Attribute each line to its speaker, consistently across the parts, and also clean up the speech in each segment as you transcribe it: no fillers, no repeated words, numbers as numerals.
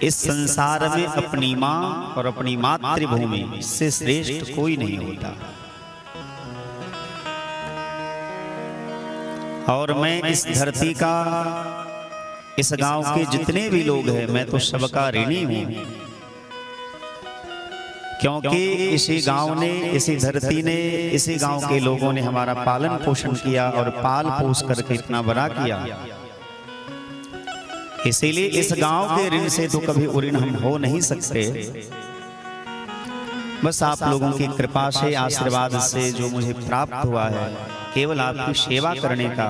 Speaker 1: इस संसार में अपनी मां और अपनी मातृभूमि से श्रेष्ठ कोई नहीं होता। और मैं इस धरती का, इस गांव के जितने भी लोग हैं, मैं तो सबका ऋणी हूं, क्योंकि इसी गांव ने, इसी धरती ने, इसी गांव के लोगों ने हमारा पालन पोषण किया और पाल पोस करके इतना बड़ा किया। इसीलिए इस गांव के ऋण से तो कभी ऋण हम हो नहीं सकते। बस आप लोगों की कृपा से, आशीर्वाद से जो मुझे प्राप्त हुआ है, केवल आपकी सेवा करने का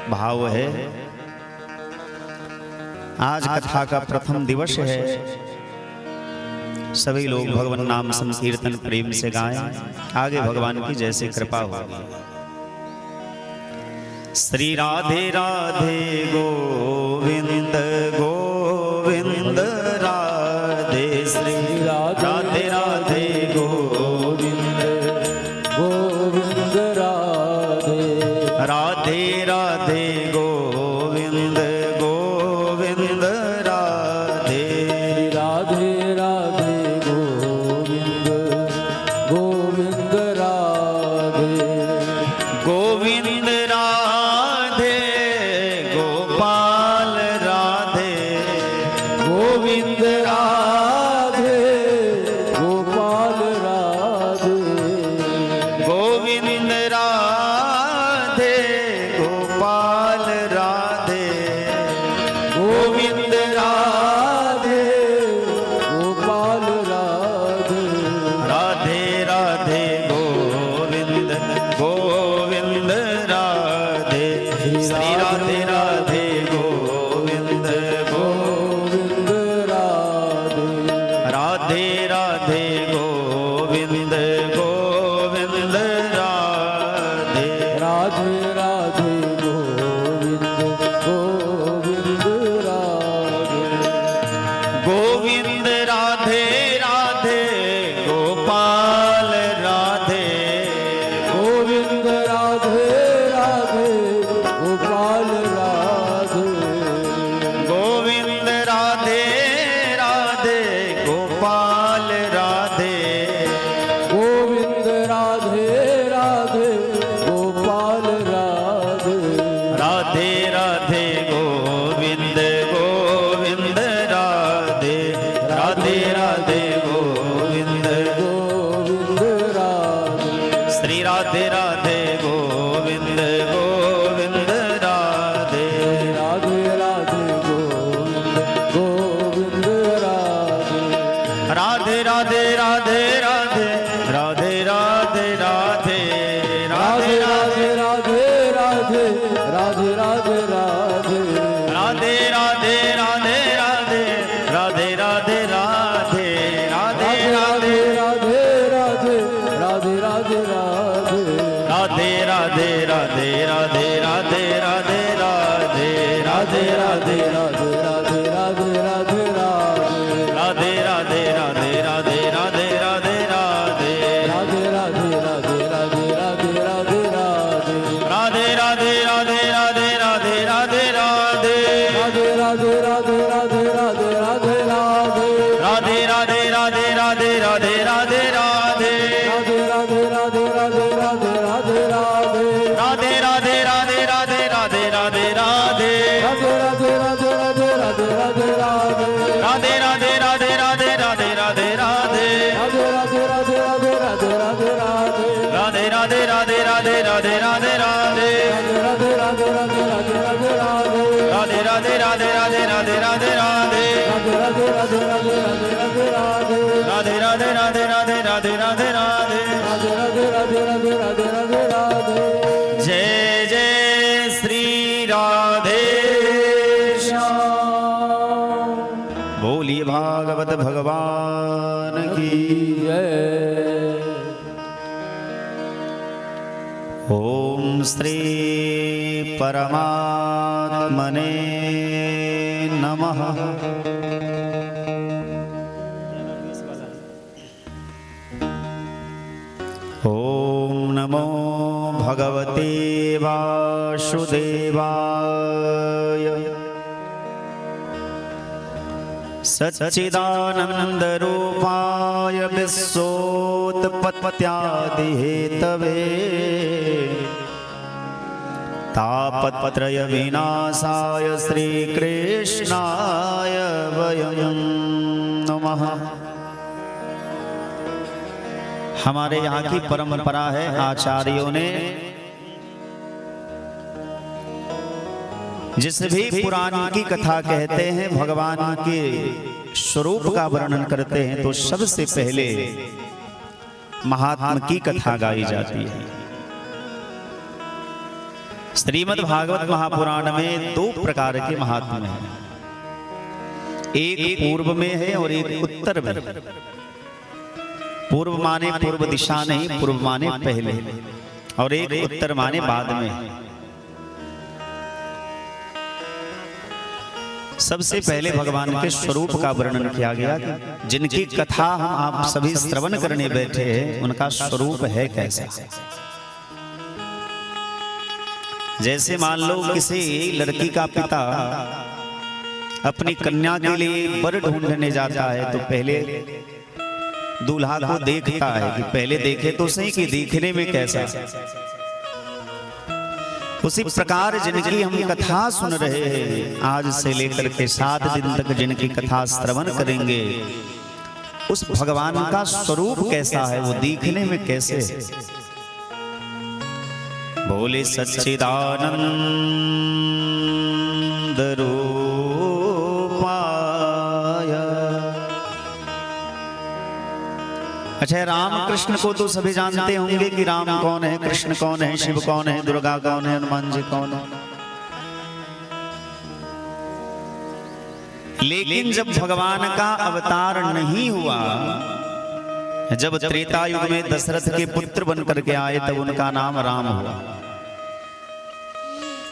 Speaker 1: भाव है। आज कथा का प्रथम दिवस है। सभी लोग भगवान नाम संकीर्तन प्रेम से गाएं, आगे भगवान की जैसे कृपा होगी। श्री राधे राधे गोविंद गोविंद राधे, श्री राधे राधे गोविंद गोविंद राधे, राधे राधे गोविंद गोविंद राधे, राधे राधे गोविंद गोविंद राधे, गोविंद राधे गोपाल राधे, गोविंद राधे गोपाल राधे, गोविंद राधे गोपाल राधे, गोविंद राधे गोपाल राधे, राधे राधे गोविंद गोविंद राधे, श्री राधे राधे गोविंद गोविंद राधे, राधे राधे गोविंद गोविंद राधे, राधे राधे गोविंद गोविंद राधे, गोविंद राधे राधे गोपाल राधे, गोविंद राधे राधे गोपाल राधे, गोविंद राधे राधे गोपाल राधे, गोविंद राधे राधे गोपाल राधे, राधे राधे गोविंद गोविंद राधे, राधे राधे गोविंद गोविंद राधे, श्री राधे राधे गोविंद गोविंद राधे, राधे राधे गोविंद गोविंद राधे, राधे राधे राधे राधे, राधे राधे राधे, राधे राधे राधे राधे, राधे राधे राधे, राधे राधे राधे राधे, राधे राधे राधे, राधे राधे राधे राधे, राधे राधे राधे, राधे राधे राधे राधे, राधे राधे राधे, राधे राधे राधे राधे, राधे राधे राधे, राधे राधे राधे राधे, राधे राधे राधे, राधे राधे राधे राधे, राधे राधे राधे, राधे राधे राधे राधे, राधे राधे राधे, राधे राधे राधे राधे, राधे राधे राधे, राधे राधे राधे राधे, राधे राधे राधे, राधे राधे राधे राधे, राधे राधे राधे, राधे राधे राधे राधे, राधे राधे राधे, राधे राधे राधे राधे, राधे राधे राधे, राधे राधे राधे राधे, राधे राधे राधे, राधे राधे राधे राधे, राधे राधे राधे, राधे राधे राधे राधे, राधे राधे राधे, राधे राधे राधे राधे, राधे राधे, राधे राधे राधे राधे, राधे राधे राधे, राधे राधे राधे राधे, राधे राधे राधे, राधे राधे राधे राधे, राधे राधे राधे, राधे राधे राधे राधे, राधे राधे राधे। जय जय श्री राधे श्याम। बोलिए भागवत भगवान की जय। ओम श्री परमात्मने नमः। ओम नमो भगवते वासुदेवाय। सच्चिदानंद रूपाय विश्वोत्पत्त्यादि हेतवे तापत्रय विनाशाय श्री कृष्णाय वयं नमः। हमारे यहाँ की परंपरा है, आचार्यों ने जिस भी पुराण की कथा कहते हैं, भगवान के स्वरूप का वर्णन करते हैं, तो सबसे पहले महात्मा की कथा गाई जाती है। श्रीमद् भागवत महापुराण में दो प्रकार के महात्मा हैं, एक पूर्व में है और एक उत्तर में। पूर्व माने पूर्व दिशा नहीं, पूर्व माने पहले, और एक उत्तर माने बाद में। सबसे पहले भगवान के स्वरूप का वर्णन किया गया कि जिनकी कथा हम आप सभी श्रवण करने बैठे हैं, उनका स्वरूप है कैसा। जैसे मान लो किसी लड़की का पिता अपनी कन्या के लिए वर ढूंढने जाता है, तो पहले दूल्हा को देखता है कि पहले देखे तो सही कि दिखने में कैसा। उसी प्रकार जिनकी हम कथा सुन रहे हैं, आज से लेकर के 7 दिन तक जिनकी कथा श्रवण करेंगे, उस भगवान का स्वरूप कैसा है, वो दिखने में कैसे है। बोले सच्चिदानंद रूपाय। अच्छा, राम कृष्ण को तो सभी जानते होंगे कि राम कौन है, कृष्ण कौन है, शिव कौन है, दुर्गा कौन है, हनुमान जी कौन है। लेकिन जब भगवान का अवतार नहीं हुआ, जब त्रेता युग में दशरथ के पुत्र बन करके आए, तब उनका नाम राम हुआ।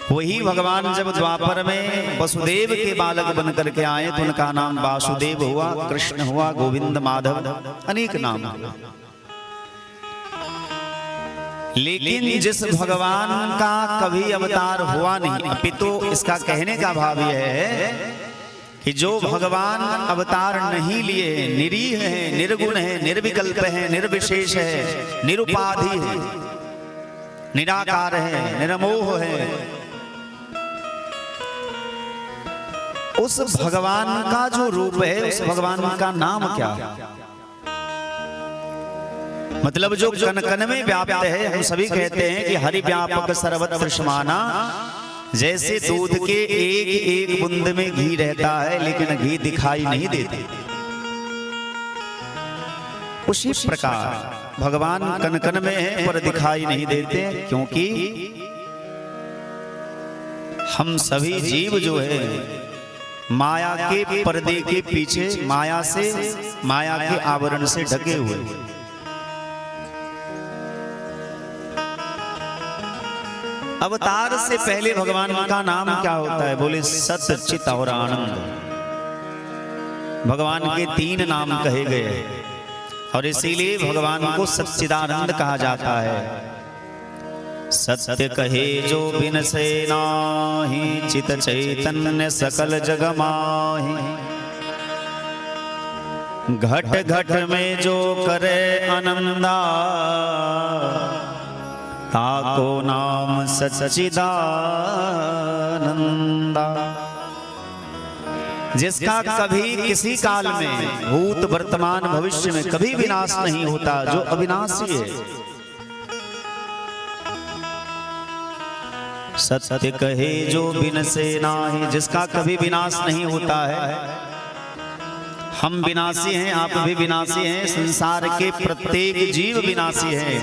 Speaker 1: वही भगवान जब द्वापर में वसुदेव के बालक बन करके आए, तो उनका नाम वासुदेव हुआ, कृष्ण हुआ, गोविंद, माधव, अनेक नाम। लेकिन जिस भगवान का कभी अवतार हुआ नहीं, अपितु इसका कहने का भाव यह है कि जो भगवान अवतार नहीं लिए, निरीह है, निर्गुण है, निर्विकल्प है, निर्विशेष है, निरुपाधि है, निराकार है, निरमोह है, उस भगवान का जो रूप है, उस भगवान का नाम क्या है। मतलब जो कण कण में व्याप्त है। हम सभी कहते हैं कि हरि व्यापक सर्वत्र समाना। जैसे दूध के एक एक बूंद में घी रहता है, लेकिन घी दिखाई नहीं देते, उसी प्रकार भगवान कण कण में है पर दिखाई नहीं देते, क्योंकि हम सभी जीव जो है माया के पर्दे के पीछे, माया के आवरण से ढके हुए। अवतार से पहले भगवान का नाम क्या होता है? बोले सत, चित और आनंद। भगवान के 3 नाम कहे गए हैं और इसीलिए भगवान को सच्चिदानंद कहा जाता है। सत्य कहे जो बिन से नाहि, चित चैतन्य सकल जग माहि। घट घट में जो करे आनंदा, ताको नाम सच्चिदानंदा। जिसका कभी किसी काल में, भूत वर्तमान भविष्य में कभी विनाश नहीं होता, जो अविनाशी है। सत्य कहे जो बिन से नाहि, जिसका कभी विनाश नहीं होता है। हम विनाशी हैं, आप भी विनाशी हैं, संसार के प्रत्येक जीव विनाशी है।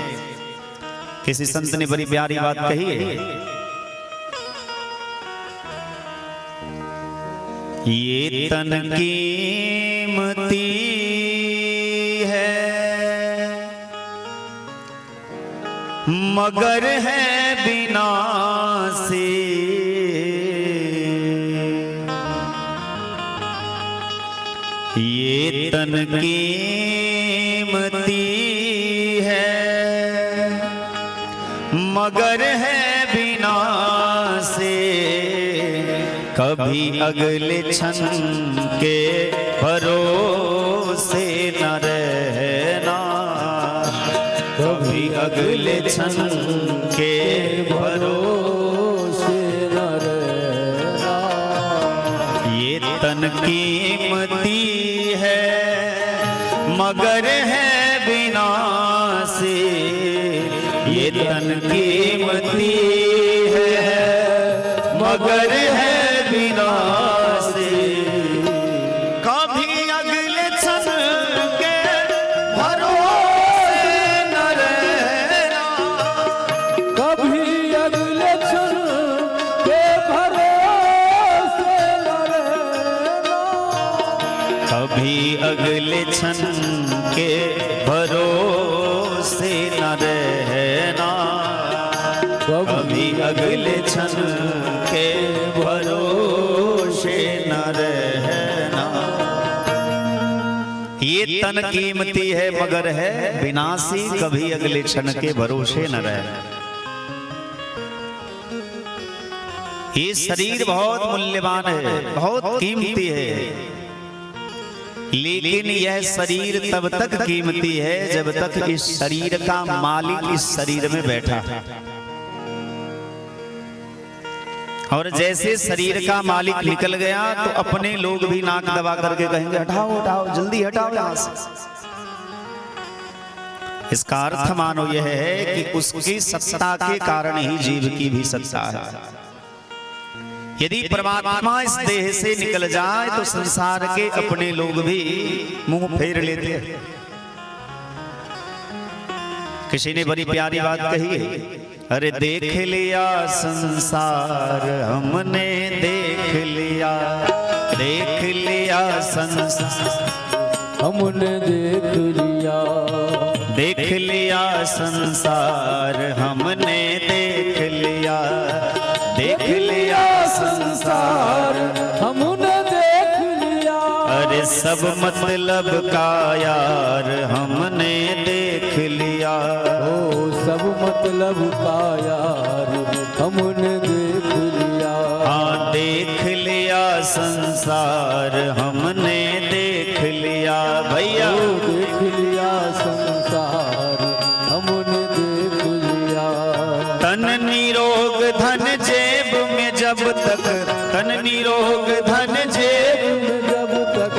Speaker 1: किसी संत ने बड़ी प्यारी बात कही है, ये तन कीमती है मगर है विनाशी। ये तन कीमती है मगर है विनाशी। कभी अगले क्षण के भरोसे न रहना, कभी अगले क्षण के भरोसे न रहना। ये तन कीमती है मगर है विनाशी, ये तन कीमती है मगर है विनाशी। कभी अगले क्षण के भरोसे न रहना,
Speaker 2: कभी अगले क्षण के भरोसे न रहना,
Speaker 1: कभी अगले क्षण के भरोसे न रहना, कभी अगले क्षण के भरोसे न रहना। ये तन कीमती है मगर है विनाशी, कभी अगले क्षण के भरोसे न रहना। ये शरीर बहुत मूल्यवान है, बहुत कीमती है, लेकिन यह शरीर तब तक कीमती है जब तक इस शरीर का मालिक इस शरीर में बैठा है। और जैसे शरीर का मालिक निकल गया तो अपने लोग भी नाक दबा करके कहेंगे हटाओ हटाओ जल्दी हटाओ यहां से। इसका अर्थ मानो यह है कि उसकी सत्ता के कारण ही जीव की भी सत्ता है। यदि परमात्मा इस देह से निकल जाए तो संसार के अपने लोग भी मुंह फेर लेते हैं। किसी ने बड़ी प्यारी बात कही है, अरे देख लिया संसार हमने, देख लिया संसार
Speaker 2: हमने देख लिया,
Speaker 1: देख लिया संसार हमने, देख लिया संसार
Speaker 2: हमने देख लिया।
Speaker 1: अरे सब मतलब का यार हमने देख लिया,
Speaker 2: ओ सब मतलब का यार हमने देख लिया।
Speaker 1: हाँ देख लिया संसार हमने, देख लिया भैया,
Speaker 2: ओ देख लिया संसार हमने देख लिया।
Speaker 1: तन निरोग धन जेब में जब तक, तन निरोग धन जेब में
Speaker 2: जब तक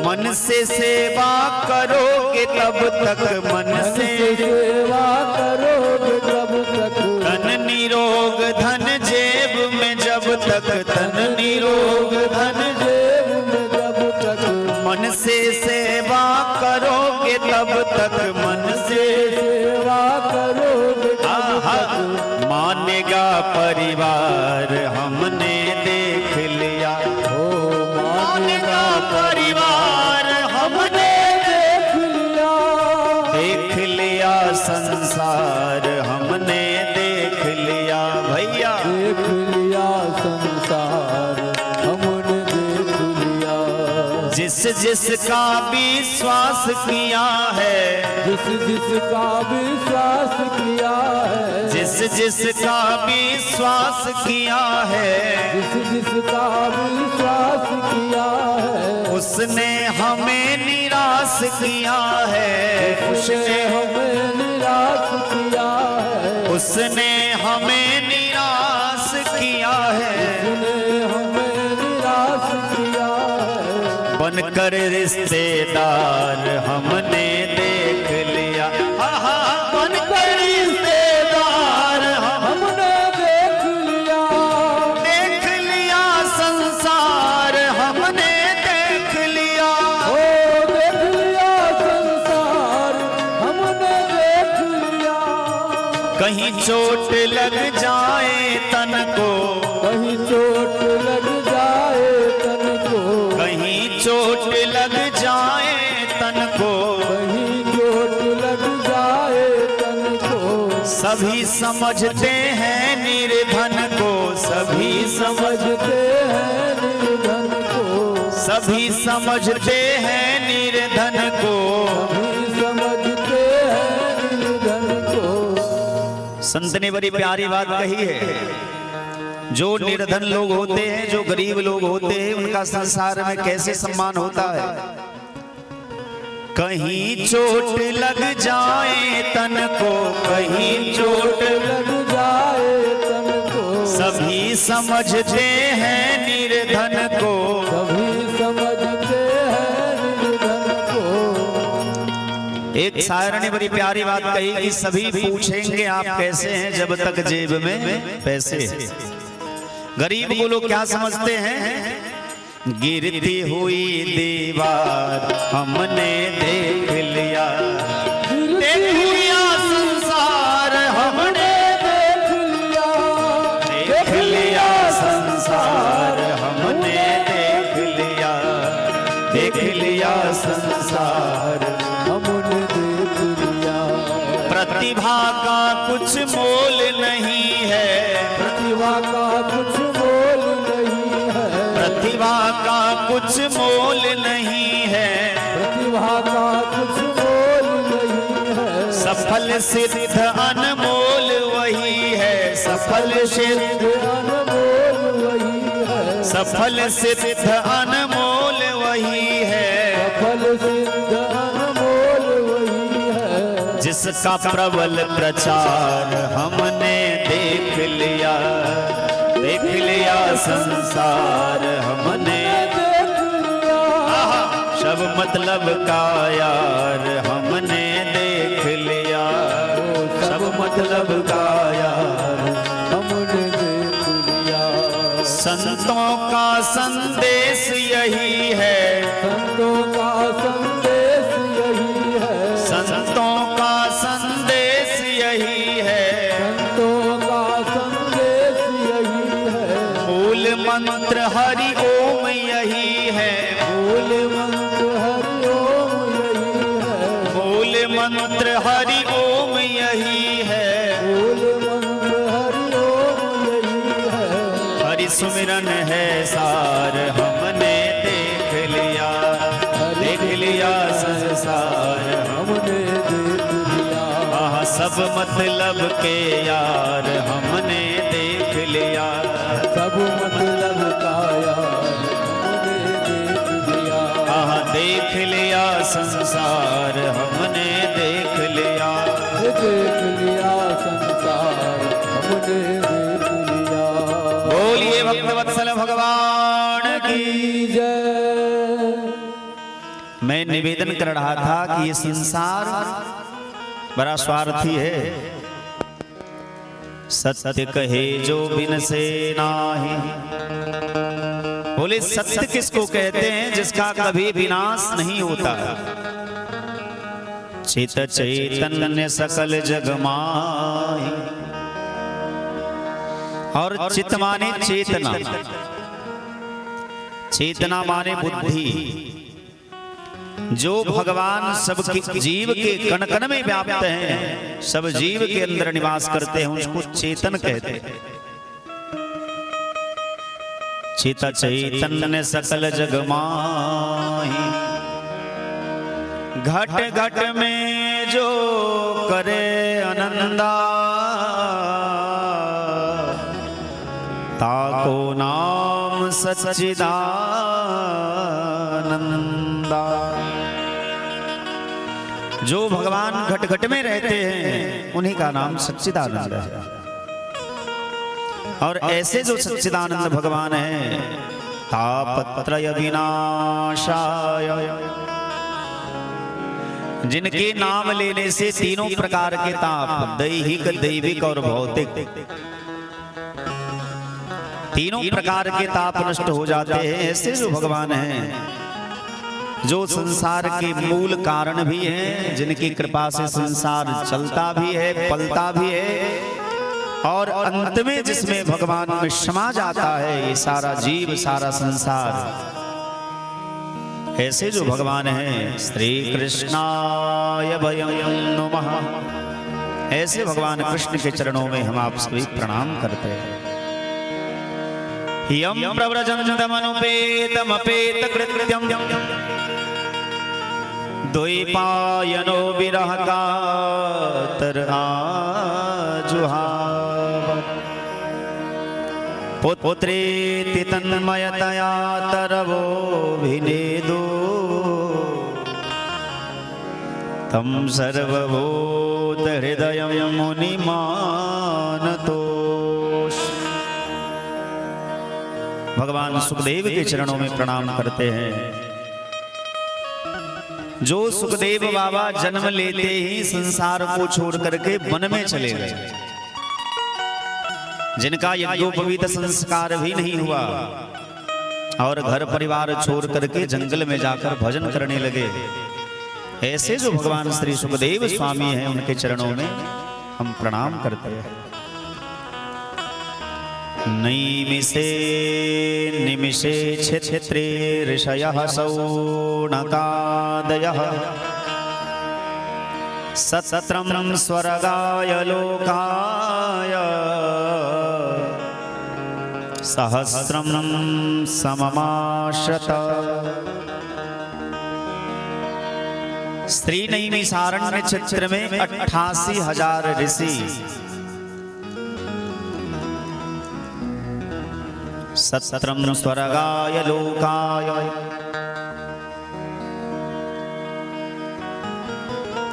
Speaker 1: मन से सेवा करोगे तब तक, मन से
Speaker 2: सेवा करोगे तब तक।
Speaker 1: तन निरोग धन जेब में जब तक, तन निरोग धन
Speaker 2: जेब में जब तक
Speaker 1: मन से सेवा करोगे तब तक, मन से
Speaker 2: सेवा करोगे तब तक।
Speaker 1: मानेगा परिवार हमने देख लिया,
Speaker 2: ओ
Speaker 1: मानेगा परिवार हमने
Speaker 2: देख लिया,
Speaker 1: देख लिया संसार हमने, देख लिया भैया,
Speaker 2: देख लिया संसार हमने देख लिया।
Speaker 1: जिस जिसका विश्वास किया है,
Speaker 2: जिस जिसका विश्वास किया है,
Speaker 1: जिस जिसका विश्वास किया है,
Speaker 2: जिस जिसका विश्वास किया है,
Speaker 1: उसने हमें निराश किया है,
Speaker 2: उसने हमें निराश किया है,
Speaker 1: उसने हमें निराश किया है।
Speaker 2: उसने हमें निराश किया है।
Speaker 1: बनकर रिश्तेदार हमने देख लिया, आहा बनकर रिश्तेदार
Speaker 2: हमने देख लिया,
Speaker 1: देख लिया संसार हमने देख लिया,
Speaker 2: ओ देख लिया संसार हमने देख लिया।
Speaker 1: कहीं चोट लग जाए तन को,
Speaker 2: कहीं चोट लग जाए तन को,
Speaker 1: कहीं चोट लग जाए तन को,
Speaker 2: कहीं चोट लग जाए तन को।
Speaker 1: सभी समझते हैं निर्धन को, सभी
Speaker 2: समझते हैं निर्धन को,
Speaker 1: सभी समझते हैं निर्धन को।
Speaker 2: सभी समझते हैं निर्धन को।
Speaker 1: संत ने बड़ी प्यारी बात कही है, जो निर्धन लोग होते हैं, जो गरीब लोग होते हैं, उनका संसार में कैसे सम्मान होता है। कहीं चोट लग जाए तन को, कहीं चोट
Speaker 2: लग जाए तन को,
Speaker 1: सभी समझते हैं निर्धन को।
Speaker 2: सभी समझते हैं निर्धन को।
Speaker 1: एक शायर ने बड़ी प्यारी बात कही कि सभी पूछेंगे आप कैसे हैं जब तक जेब में पैसे हैं। गरीब को लोग क्या समझते हैं? गिरती हुई दीवार हमने देख लिया, देख लिया संसार हमने
Speaker 2: देख लिया,
Speaker 1: देख लिया संसार हमने देख लिया, देख लिया संसार
Speaker 2: हमने देख लिया।
Speaker 1: प्रतिभा का कुछ मोल नहीं है,
Speaker 2: प्रतिभा का कुछ मोल नहीं है,
Speaker 1: प्रतिभा का कुछ मोल नहीं है,
Speaker 2: प्रतिभा का कुछ मोल नहीं है।
Speaker 1: सफल सिद्ध अनमोल वही है, सफल सिद्ध
Speaker 2: अनमोल वही है,
Speaker 1: सफल सिद्ध अनमोल वही है,
Speaker 2: सफल सिद्ध अनमोल वही है।
Speaker 1: जिसका प्रबल प्रचार हमने देख लिया, देख लिया संसार हमने
Speaker 2: देख लिया,
Speaker 1: सब मतलब का यार हमने देख लिया, सब मतलब का यार
Speaker 2: हमने देख लिया।
Speaker 1: संतों का संदेश यही है,
Speaker 2: संतों का संदेश यही है,
Speaker 1: संतों का संदेश यही है,
Speaker 2: संतों का संदेश यही है।
Speaker 1: मूल मंत्र हरि ओम यही है,
Speaker 2: मूल मंत्र हरि ओम यही है,
Speaker 1: मूल मंत्र हरि ओम यही है,
Speaker 2: मूल मंत्र हरि ओम यही है।
Speaker 1: हरि सुमिरन है सार हमने देख लिया, देख लिया संसार
Speaker 2: हमने देख लिया,
Speaker 1: आह सब मतलब के यार हमने देख लिया,
Speaker 2: सब मतलब का यार हमने देख लिया।
Speaker 1: आह देख लिया संसार हमने देख लिया।
Speaker 2: देख लिया संसार हमने देख लिया।
Speaker 1: बोलिए भक्तवत्सल भगवान की।
Speaker 2: की जय।
Speaker 1: मैं निवेदन कर रहा था कि ये संसार बड़ा स्वार्थी है। सत्य कहे जो बिन से नाही। बोले सत्य किसको कहते हैं? जिसका कभी विनाश नहीं होता। चित चैतन्य सकल जग माहि। और चित माने चेतना, चेतना माने बुद्धि। जो भगवान सब जीव के कण कण में व्याप्त हैं, सब जीव के अंदर निवास करते हैं, उसको चेतन कहते हैं। चित चैतन्य सकल जग माहि। घट घट में जो करे आनंदा, ताको नाम सच्चिदानंदा। जो भगवान घट घट में रहते हैं उन्हीं का नाम सच्चिदानंद है। और ऐसे जो सच्चिदानंद भगवान हैं, तापत्रय विनाशाय, जिनके नाम लेने से तीनों प्रकार के ताप, दैहिक, दैविक और भौतिक, तीनों प्रकार के ताप नष्ट हो जाते हैं। ऐसे जो भगवान हैं, जो संसार के मूल कारण भी हैं, जिनकी कृपा से संसार चलता भी है, पलता भी है, और अंत में जिसमें भगवान में समा जाता है ये सारा जीव, सारा संसार। ऐसे जो भगवान हैं, श्री कृष्णाय वयं नमः। ऐसे भगवान कृष्ण के चरणों में हम आप सभी प्रणाम करते हैं। यम प्रव्रजन्तमनुपेतमपेत कृत्यं, द्वैपायनो विरह कातर आजुहाव। पुत्रेति तन्मयतया तरवोऽभिनेदो तं सर्वभूतहृदयं मुनिमानतोष। भगवान सुखदेव के चरणों में प्रणाम करते हैं। जो सुखदेव बाबा जन्म लेते ही संसार को छोड़ करके वन में चले गए, जिनका यज्ञोपवीत संस्कार भी नहीं हुआ और घर परिवार छोड़ करके जंगल में जाकर भजन करने लगे, ऐसे जो भगवान श्री सुखदेव स्वामी हैं, उनके चरणों में हम प्रणाम करते हैं। नैमिषे निमिषे क्षेत्रे ऋषयः शौनकादयः सत्रं स्वर्गाय लोकाय सहस्रं सममाश्रत। स्त्री नैमिषारण्य क्षेत्र में 88,000 ऋषि सत्रं स्वर्गाय लोकाय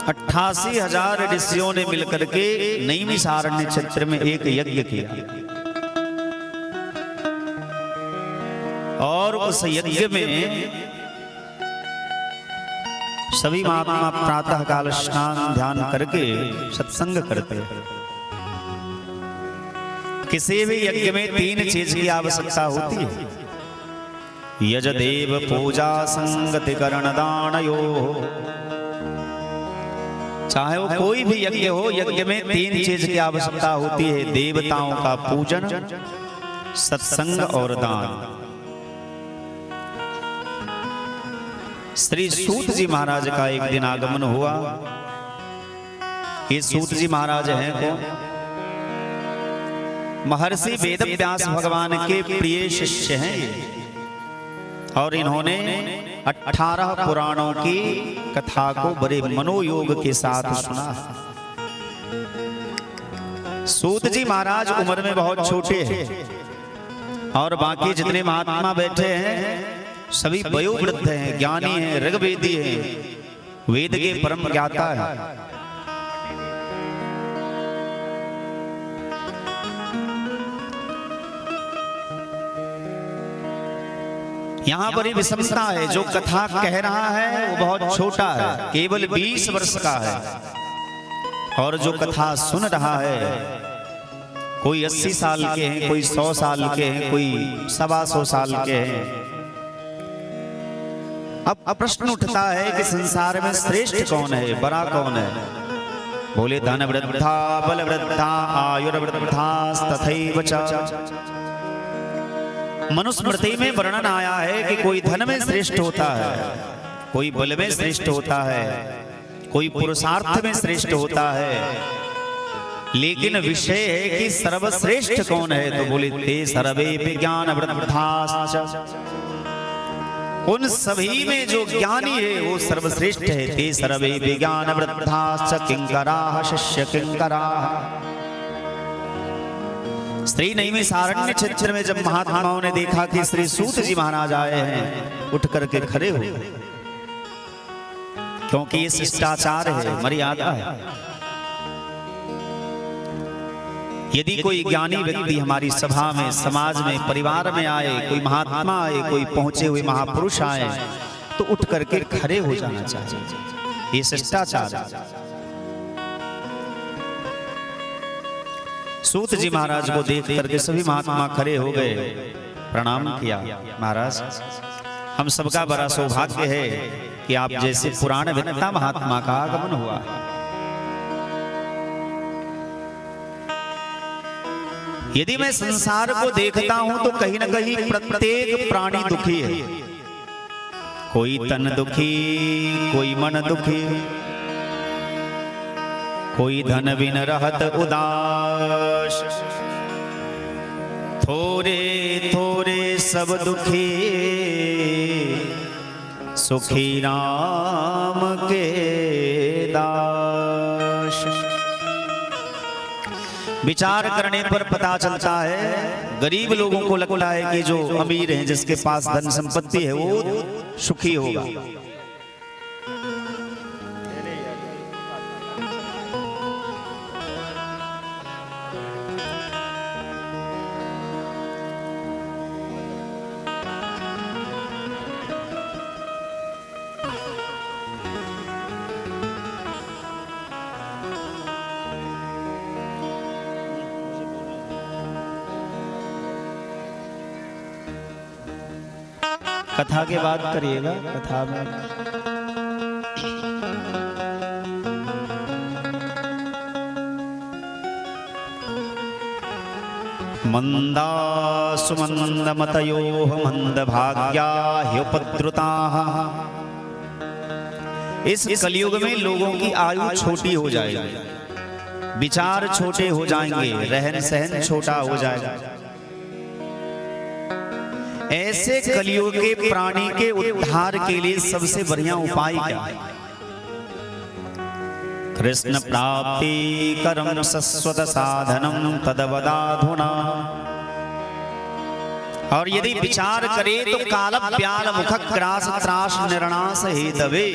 Speaker 1: 88,000 ऋषियों ने मिलकर के नैमिषारण्य क्षेत्र में एक यज्ञ किया और उस यज्ञ में सभी महात्मा प्रातः काल स्नान ध्यान करके सत्संग करते हैं। किसी भी यज्ञ में 3 चीज की आवश्यकता होती है। यजदेव पूजा संगति करण दानयो। चाहे वो कोई भी यज्ञ हो, यज्ञ में 3 चीज की आवश्यकता होती है। देवताओं का पूजन, सत्संग और दान। श्री सूत जी महाराज का एक दिन आगमन हुआ। ये सूत जी महाराज हैं कौन? महर्षि वेदव्यास भगवान के प्रिय शिष्य हैं और इन्होंने 18 पुराणों की कथा को बड़े मनोयोग के साथ सुना। सूत जी महाराज उम्र में बहुत छोटे हैं और बाकी जितने महात्मा बैठे हैं सभी वयोवृद्ध हैं, ज्ञानी हैं, ऋग्वेदी हैं, वेद के परम ज्ञाता हैं। यहां बड़ी विषमता है। जो कथा कह रहा है वो बहुत छोटा है, केवल 20 वर्ष का है, और जो कथा सुन रहा है कोई 80 साल के हैं, कोई 100 साल के हैं, कोई 125 साल के हैं। अब प्रश्न उठता है कि संसार में श्रेष्ठ कौन है, बड़ा कौन है? बोले धन वृद्धा बल वृद्धा आयुर्वृद्धा तथैव च। मनुस्मृति में वर्णन आया है कि कोई धन में श्रेष्ठ होता है, कोई बल में श्रेष्ठ होता है, कोई पुरुषार्थ में श्रेष्ठ होता है, लेकिन विषय है कि सर्वश्रेष्ठ कौन है? तो बोले ते सर्वे विज्ञान वृद्धाश्च। उन सभी में जो ज्ञानी है वो सर्वश्रेष्ठ है। ते सर्वे विज्ञान वृद्धाश्च किंकराः शिष्य किंकराः। स्त्री नैमिषारण्य क्षेत्र में जब महात्माओं ने देखा कि श्री सूत जी महाराज आए हैं, उठ करके खड़े हो गए, क्योंकि ये शिष्टाचार है, मर्यादा है। यदि कोई ज्ञानी व्यक्ति हमारी सभा में, समाज में, परिवार में आए, कोई महात्मा आए, कोई पहुंचे हुए महापुरुष आए, तो उठ करके खड़े हो जाना चाहिए। ये शिष्टाचार है। सूत जी महाराज को देख करके सभी महात्मा खड़े हो गए, प्रणाम किया। महाराज, हम सबका बड़ा सौभाग्य है कि आप जैसे पुराण विद्ता महात्मा का आगमन हुआ। यदि मैं संसार को देखता हूं तो कहीं न कहीं प्रत्येक प्राणी दुखी है। कोई तन दुखी, कोई मन दुखी, कोई धन बिन रहत उदास, थोड़े थोड़े सब दुखी, सुखी राम के दास। विचार करने पर पता चलता है गरीब लोगों को लगता है कि जो अमीर हैं, जिसके पास धन संपत्ति है, वो सुखी होगा। कथा के बाद करिएगा। कथा में मंदा सुमंद मतयो मंद भाग्या ह्युपद्रुताः। इस कलयुग में लोगों की आयु छोटी हो जाएगी, विचार छोटे हो जाएंगे, रहन सहन छोटा हो जाएगा। ऐसे कलयुग के प्राणी के उद्धार के लिए सबसे बढ़िया उपाय क्या है? कृष्ण प्राप्ति करम सस्वत साधनम तदवदाधुना। और यदि विचार करे तो काल व्याल मुख ग्रास त्रास निर्णास हेतवे।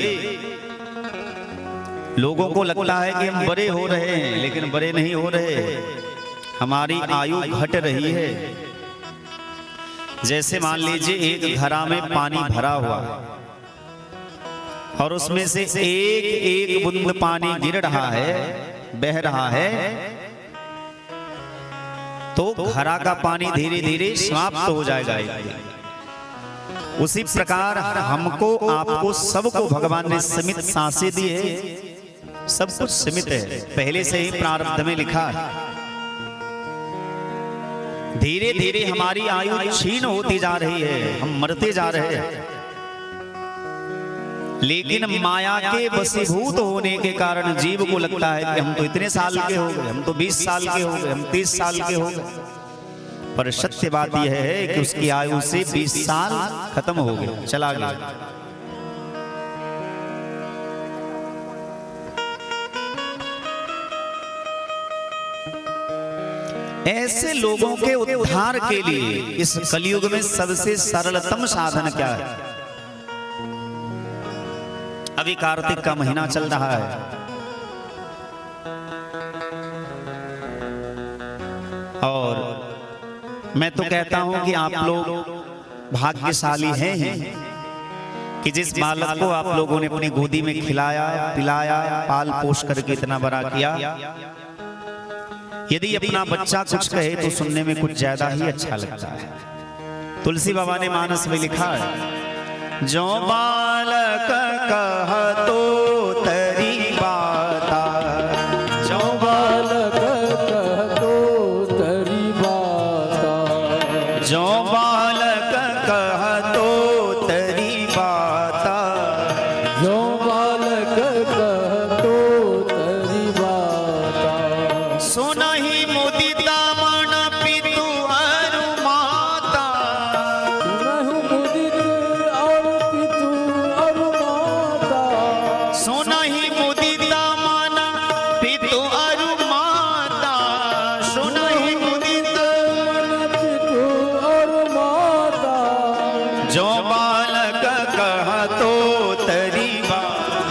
Speaker 1: लोगों को लगता है कि हम बड़े हो रहे हैं, लेकिन बड़े नहीं हो रहे, हमारी आयु घट रही है। जैसे मान लीजिए एक घड़ा में पानी भरा हुआ है और उसमें से एक एक बूंद पानी गिर रहा है, बह रहा है, तो घड़ा का पानी धीरे धीरे समाप्त हो जाएगा। उसी प्रकार हमको, आपको, सबको भगवान ने सीमित सांसें दी है, सब कुछ सीमित है, पहले से ही प्रारब्ध में लिखा है। धीरे धीरे हमारी आयु क्षीण होती जा रही है, हम मरते जा रहे हैं। लेकिन माया के वशीभूत होने के कारण जीव को लगता है कि हम तो इतने साल के हो गए, हम तो 20 साल के हो गए, हम 30 साल के हो गए। पर सत्य बात यह है कि उसकी आयु से 20 साल खत्म हो गए, चला गया। ऐसे लोगों के उद्धार के लिए इस कलयुग में सबसे सरलतम साधन क्या है? अभी कार्तिक का महीना चल रहा है और मैं तो कहता हूं कि आप लोग भाग्यशाली हैं ही कि जिस बालक को आप लोगों ने अपनी गोदी में खिलाया, पिलाया, पाल पोष करके इतना बड़ा किया। यदि अपना बच्चा कुछ कहे तो सुनने में कुछ ज्यादा ही अच्छा लगता है। तुलसी बाबा ने मानस में लिखा है, जो बालक कह तो तरी बाता,
Speaker 2: जो बालक कह तो तरी बाता,
Speaker 1: जो बालक कह तो तरी बाता,
Speaker 2: जो बालक कह तो तरी बाता।
Speaker 1: सुना ही मुदिता मन पितु अरु माता,
Speaker 2: सुनहु मुदित और पितु और माता,
Speaker 1: सुना ही मुदिता मन पितु अरु माता, सुना ही मुदिता
Speaker 2: मन पितु और माता।
Speaker 1: जो बालक कह तो तरी बाता,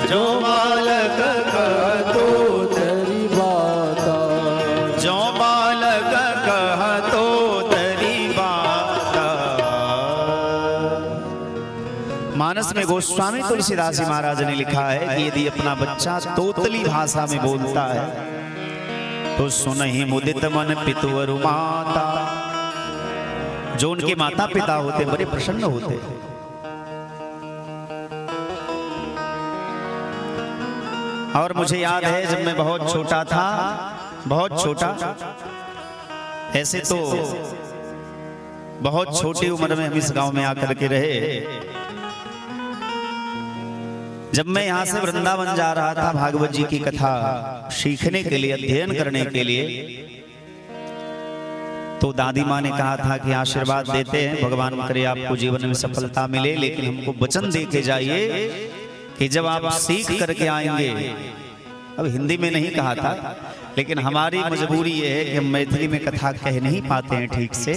Speaker 1: जो बालक कह तो,
Speaker 2: तरी बाता,
Speaker 1: जो बालक कह तो तरी बाता। मानस में गोस्वामी तुलसीदास जी महाराज ने लिखा है कि यदि अपना बच्चा तोतली भाषा में बोलता है तो सुनहि मुदित मन पितुअरु माता। जो उनके माता पिता होते बड़े प्रसन्न होते। और मुझे याद है जब मैं बहुत छोटा था, बहुत छोटा, ऐसे तो बहुत छोटी उम्र में हम इस गांव में आकर के रहे। जब मैं यहाँ से वृंदावन जा रहा था भागवत जी की कथा सीखने के लिए, अध्ययन करने के लिए, तो दादी माँ ने कहा था कि आशीर्वाद देते हैं, भगवान करे आपको जीवन में सफलता मिले, लेकिन हमको वचन दे के जाइए कि जब आप सीख करके आएंगे अब हिंदी में नहीं कहा था, लेकिन हमारी मजबूरी ये है कि हम मैथिली में कथा कह नहीं पाते हैं ठीक से।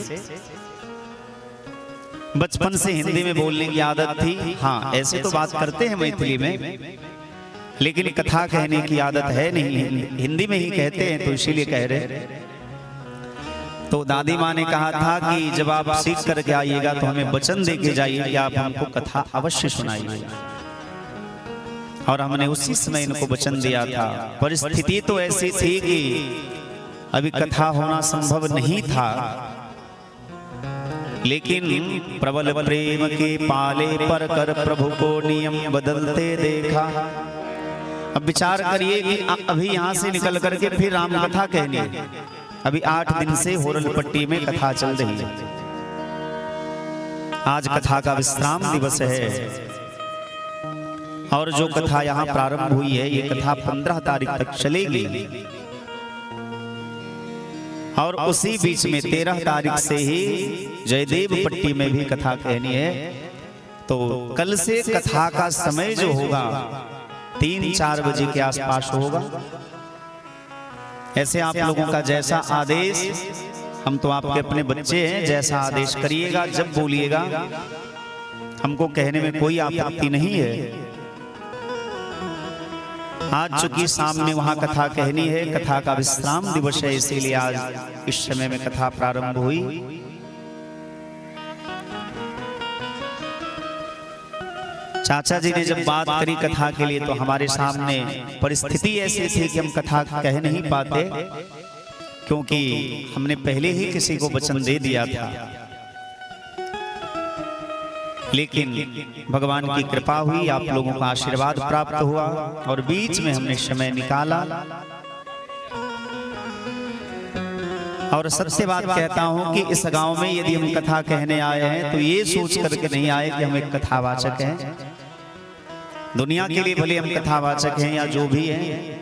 Speaker 1: बचपन से हिंदी में बोलने की आदत थी। हाँ, ऐसे तो बात करते हैं मैथिली में, लेकिन कथा कहने की आदत है नहीं, हिंदी में ही कहते हैं, तो इसीलिए कह रहे। तो दादी माँ ने कहा था कि जब आप सीख करके आइएगा तो हमें वचन दे के जाइए कि आप हमको कथा अवश्य सुनाइए। और हमने उसी समय इनको वचन दिया था। परिस्थिति तो ऐसी थी कि अभी कथा होना संभव नहीं था, लेकिन प्रबल प्रेम के पाले पर कर प्रभु को नियम बदलते देखा। अब विचार करिए कि अभी यहाँ से निकल करके फिर राम कथा कहनी है। अभी 8 दिन से होरलपट्टी में कथा चल रही है। आज कथा का विश्राम दिवस है और जो कथा यहाँ प्रारंभ हुई है, ये कथा 15 तारीख तक चलेगी और उसी बीच में 13 तारीख से ही जयदेव पट्टी में भी कथा कहनी है। तो कल से कथा का समय जो होगा 3-4 बजे के आसपास होगा। ऐसे आप लोगों का जैसा आदेश, हम तो आपके अपने बच्चे हैं, जैसा आदेश करिएगा, जब बोलिएगा, हमको कहने में कोई आपत्ति नहीं है। आज चूंकि सामने वहां कथा कहनी है, कथा का विश्राम दिवस है, इसीलिए आज इस समय में कथा प्रारंभ हुई। चाचा जी ने जब बात करी कथा के लिए, तो हमारे सामने परिस्थिति ऐसी थी कि हम कथा कह नहीं पाते, क्योंकि हमने पहले ही किसी को वचन दे दिया था। लेकिन भगवान की कृपा हुई, आप लोगों का आशीर्वाद प्राप्त हुआ और बीच में हमने समय निकाला। और सत्य बात कहता हूं कि इस गांव में यदि हम कथा कहने आए हैं तो ये सोच करके नहीं आए कि हम एक कथावाचक हैं। दुनिया के लिए भले हम कथावाचक हैं या जो भी हैं,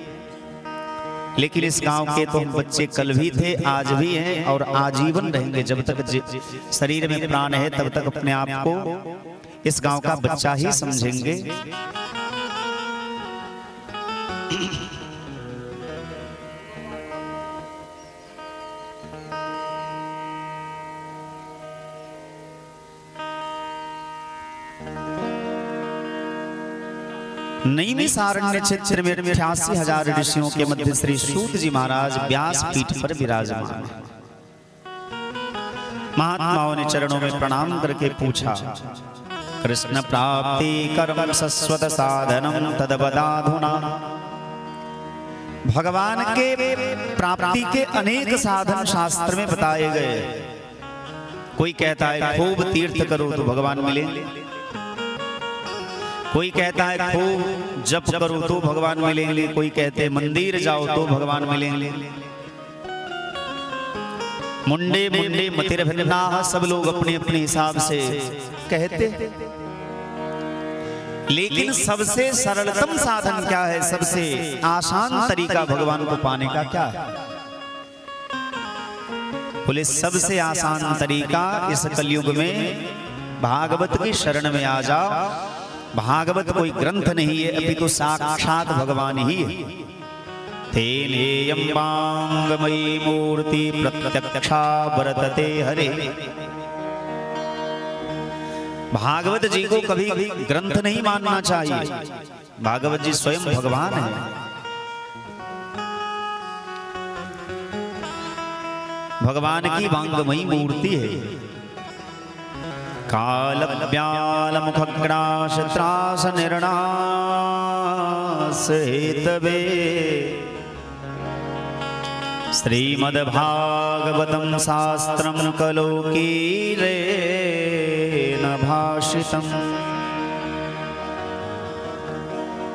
Speaker 1: लेकिन इस गांव के तो हम बच्चे कल भी थे, आज भी हैं और आजीवन रहेंगे। जब तक शरीर में प्राण है तब तक अपने आप को इस गांव का बच्चा ही समझेंगे। नैमिषारण्य क्षेत्र में 88,000 ऋषियों के मध्य श्री सूत जी महाराज व्यास पीठ पर विराजमान। महात्माओं ने चरणों में प्रणाम करके पूछा, कृष्ण प्राप्ति कर्म शश्वत साधनम तदवदाधुना। भगवान के प्राप्ति के अनेक साधन शास्त्र में बताए गए। कोई कहता है खूब तीर्थ करो तो भगवान मिलेंगे, कोई कहता है खूब जप करो तो भगवान मिलेंगे, कोई कहते हैं मंदिर जाओ तो भगवान मिलेंगे। मुंडे मुंडे मतिर भिन्ना, सब लोग अपने अपने हिसाब से कहते। लेकिन सबसे सरलतम साधन क्या है, सबसे आसान तरीका भगवान को पाने का क्या है? बोले सबसे आसान तरीका इस कलयुग में भागवत की शरण में आ जाओ। भागवत कोई ग्रंथ नहीं है, अभी तो साक्षात भगवान ही है। तेनेयम्बांगमयी मूर्ति प्रत्यक्षा वर्तते हरे। भागवत जी को कभी ग्रंथ नहीं मानना चाहिए। भागवत जी स्वयं भगवान है। भगवान की वांगमयी मूर्ति है। काल व्याल मुखग्रास त्रास निर्णास हेतवे श्रीमद्भागवतं शास्त्रं कलोकीरेण भाषितम्।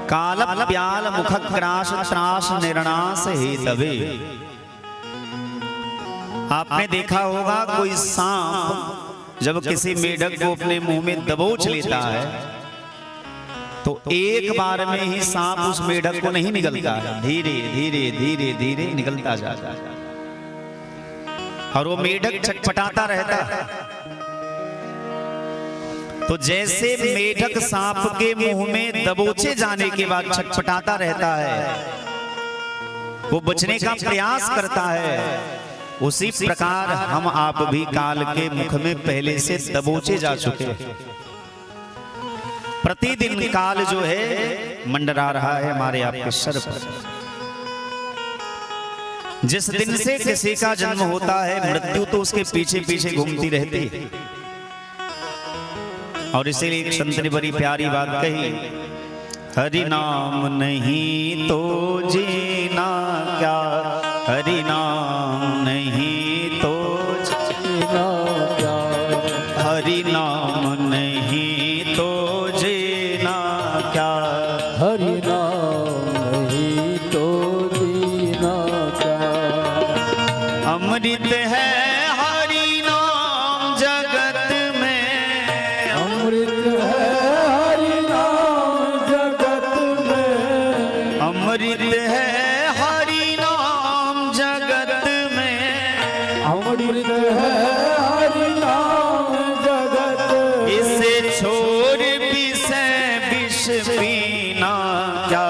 Speaker 1: काल व्याल मुखग्रास त्रास निर्णास हेतवे। आपने देखा होगा कोई सांप जब किसी मेढक को अपने मुंह में दबोच लेता है तो एक बार में ही सांप उस मेढक को नहीं निगलता है, धीरे धीरे धीरे धीरे निकलता जाता है और वो मेढक छटपटाता रहता है। तो जैसे मेढक सांप के मुंह में दबोचे जाने के बाद छटपटाता रहता है, वो बचने का प्रयास करता है, उसी प्रकार हम आप भी काल के मुख में पहले से दबोचे जा चुके हैं। प्रतिदिन काल जो है मंडरा रहा है हमारे आपके सर पर। जिस दिन से किसी का जन्म होता है, मृत्यु तो उसके पीछे पीछे घूमती रहती है। और इसीलिए एक संत ने बड़ी प्यारी बात कही, हरि नाम नहीं तो जीना क्या, हरि नाम नहीं तो जीना क्या, हरि नाम नहीं तो जीना क्या,
Speaker 2: हरि नाम नहीं तो जीना क्या।
Speaker 1: अमृत है हरि नाम जगत में,
Speaker 2: अमृत है हरि नाम जगत में,
Speaker 1: अमृत है हरि नाम जगत में,
Speaker 2: अमृत है हरि नाम जगत में।
Speaker 1: इसे छोड़ विषय विष पीना क्या,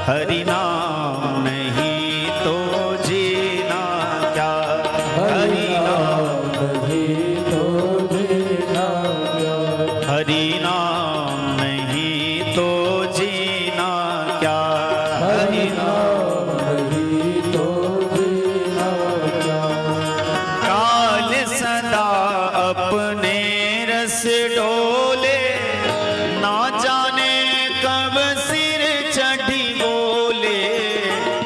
Speaker 1: हरि नाम नहीं तो जीना क्या, हरि नाम
Speaker 2: नहीं तो जीना क्या,
Speaker 1: हरि नाम नहीं तो जीना क्या, हरि नाम
Speaker 2: नहीं तो जीना क्या।
Speaker 1: काल सदा अपने रस डोले, ना जाने कब सिर चढ़ी बोले,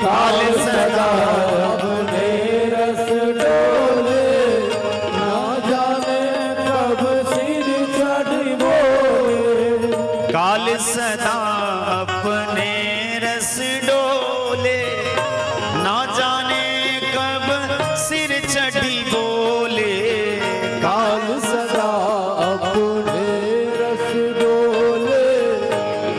Speaker 1: काल सदा
Speaker 2: अपने रस डोले, ना जाने कब सिर चढ़ी बोले।
Speaker 1: काल सदा अपने रस डोले, ना जाने कब सिर चढ़ी बोले,
Speaker 2: काल सदा अपने रस डोले,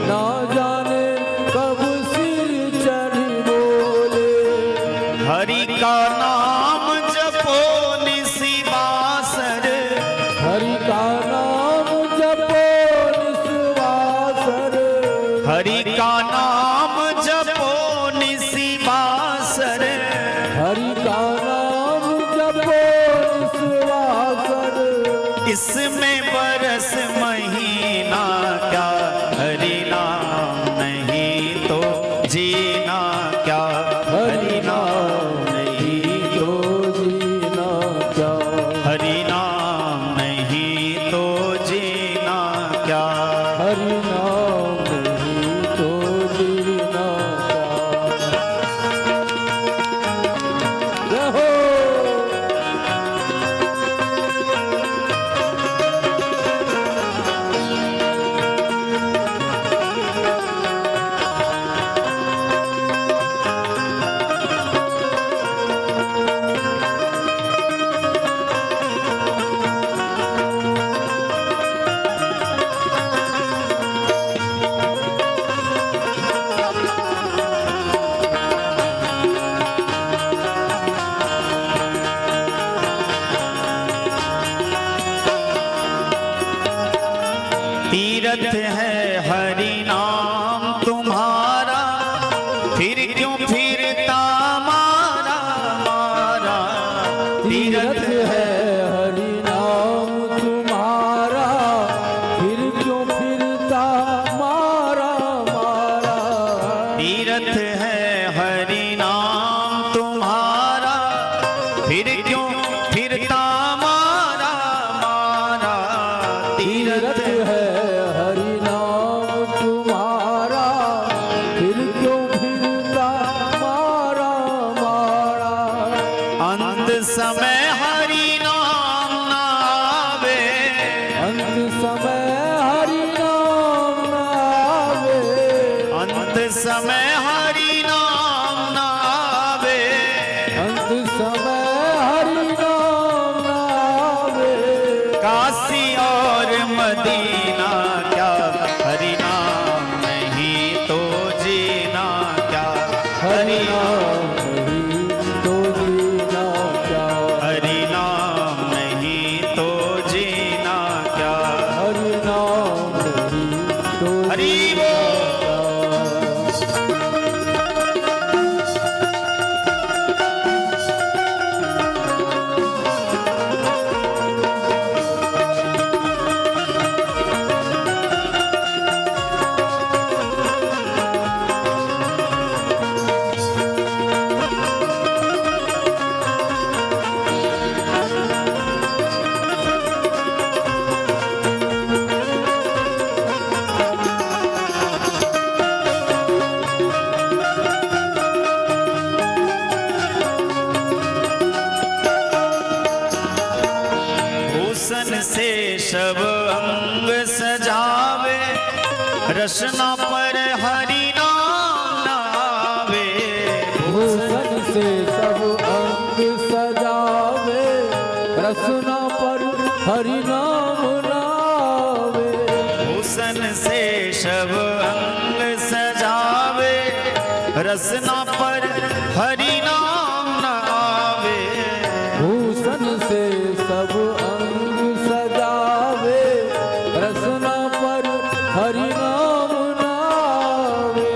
Speaker 2: ना जाने कब सिर चढ़ी बोले।
Speaker 1: हरि का नाम जपो निसी बासर,
Speaker 2: हरि का नाम जपो निस्वासर,
Speaker 1: हरि का नाम जपो निसी बासर,
Speaker 2: हरि का नाम जपो निस्वासर।
Speaker 1: इसमें बरस महीना क्या, हरि नाम नहीं तो जीना क्या, हरि नाम नहीं
Speaker 2: तो जीना क्या,
Speaker 1: हरि नाम नहीं तो जीना क्या,
Speaker 2: हरि नाम नहीं तो जीना क्या। जय हो।
Speaker 1: तीरथ है हरि नाम तुम्हारा, फिर क्यों फिरता मारा मारा,
Speaker 2: तीरथ है हरि नाम तुम्हारा, फिर क्यों फिरता मारा मारा।
Speaker 1: तीरथ है हरि नाम तुम्हारा, फिर क्यों फिरता मारा मारा,
Speaker 2: तीरथ है हरि नाम तुम्हारा, फिर क्यों फिरता मारा मारा।
Speaker 1: अंत समय हरि नाम ना आवे,
Speaker 2: अंत समय हरि नाम न आवे,
Speaker 1: अंत समय हरि नाम ना आवे,
Speaker 2: अंत समय हरि नाम न आवे।
Speaker 1: काशी और मदीना क्या, हरि नाम नहीं तो जीना क्या, हरि नाम
Speaker 2: नहीं तो जीना क्या,
Speaker 1: हरि नाम नहीं तो जीना क्या,
Speaker 2: हरि नाम नहीं तो
Speaker 1: हरि
Speaker 2: जीना
Speaker 1: बोल।
Speaker 2: क्या।
Speaker 1: सब अंग सजावे, रसना पर हरि नाम नावे।
Speaker 2: भूषण से सब अंग सजावे, रसना पर हरि नाम नावे।
Speaker 1: भूषण से सब अंग सजावे, रसना पर हरि नाम नावे।
Speaker 2: भूषण से सब अंग सजावे, रसना पर हरि नाम नावे।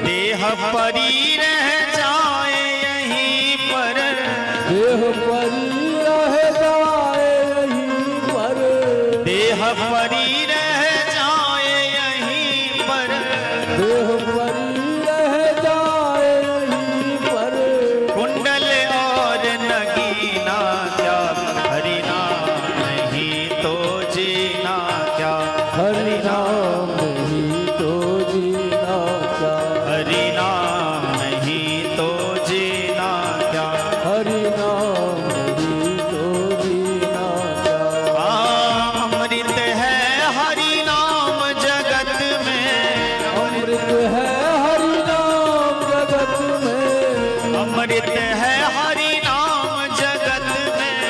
Speaker 1: देह परी रह जाए यहीं पर,
Speaker 2: देह परी रह जाए यहीं पर।
Speaker 1: देह परी रह जाए यहीं पर।
Speaker 2: देह परी रह जाए यहीं पर।
Speaker 1: कुंडल और नगीना क्या, हरि नाम नहीं तो जीना क्या।
Speaker 2: हरि नाम नहीं तो जीना क्या।
Speaker 1: हरि नाम नहीं तो जीना क्या।
Speaker 2: हरि नाम नहीं तो जीना क्या।
Speaker 1: अमृत है हरि नाम जगत में,
Speaker 2: अमृत है हरि नाम जगत में।
Speaker 1: अमृत है हरि नाम जगत में।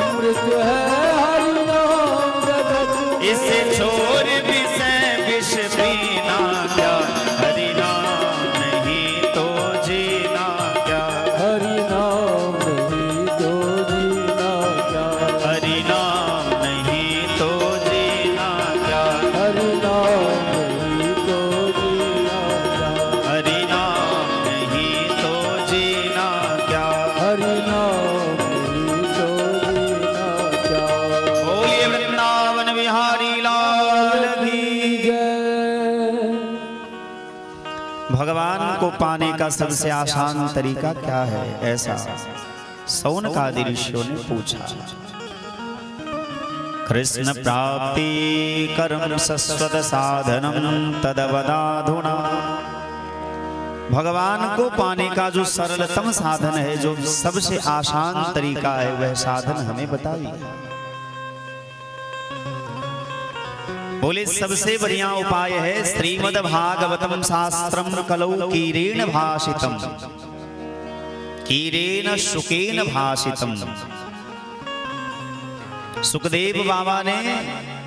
Speaker 2: अमृत है हरि नाम जगत में।
Speaker 1: इसे छोड़ विषय विष पीना क्या। हरि नाम नहीं तो जीना क्या।
Speaker 2: हरि नाम नहीं तो जीना क्या।
Speaker 1: हरि नाम नहीं तो जीना क्या।
Speaker 2: हरि नाम नहीं तो जीना क्या।
Speaker 1: हरि नाम नहीं तो जीना क्या।
Speaker 2: हरि नाम नहीं तो जीना क्या।
Speaker 1: बोलिए वृंदावन बिहारी लाल की।
Speaker 2: जय।
Speaker 1: भगवान को पाने का सबसे आसान तरीका क्या है, ऐसा शौनकादि ऋषियों ने पूछा। कृष्ण प्राप्ति कर्म सस्वत साधनम तदवदाधुना। भगवान को पाने का जो सरलतम साधन है, जो सबसे आसान तरीका है, वह साधन हमें बताइए। बोले सबसे बढ़िया उपाय है श्रीमद् भागवतम शास्त्रम कलौ कीरेण भाषितम, कीरेण शुकेन भाषितम। सुखदेव बाबा ने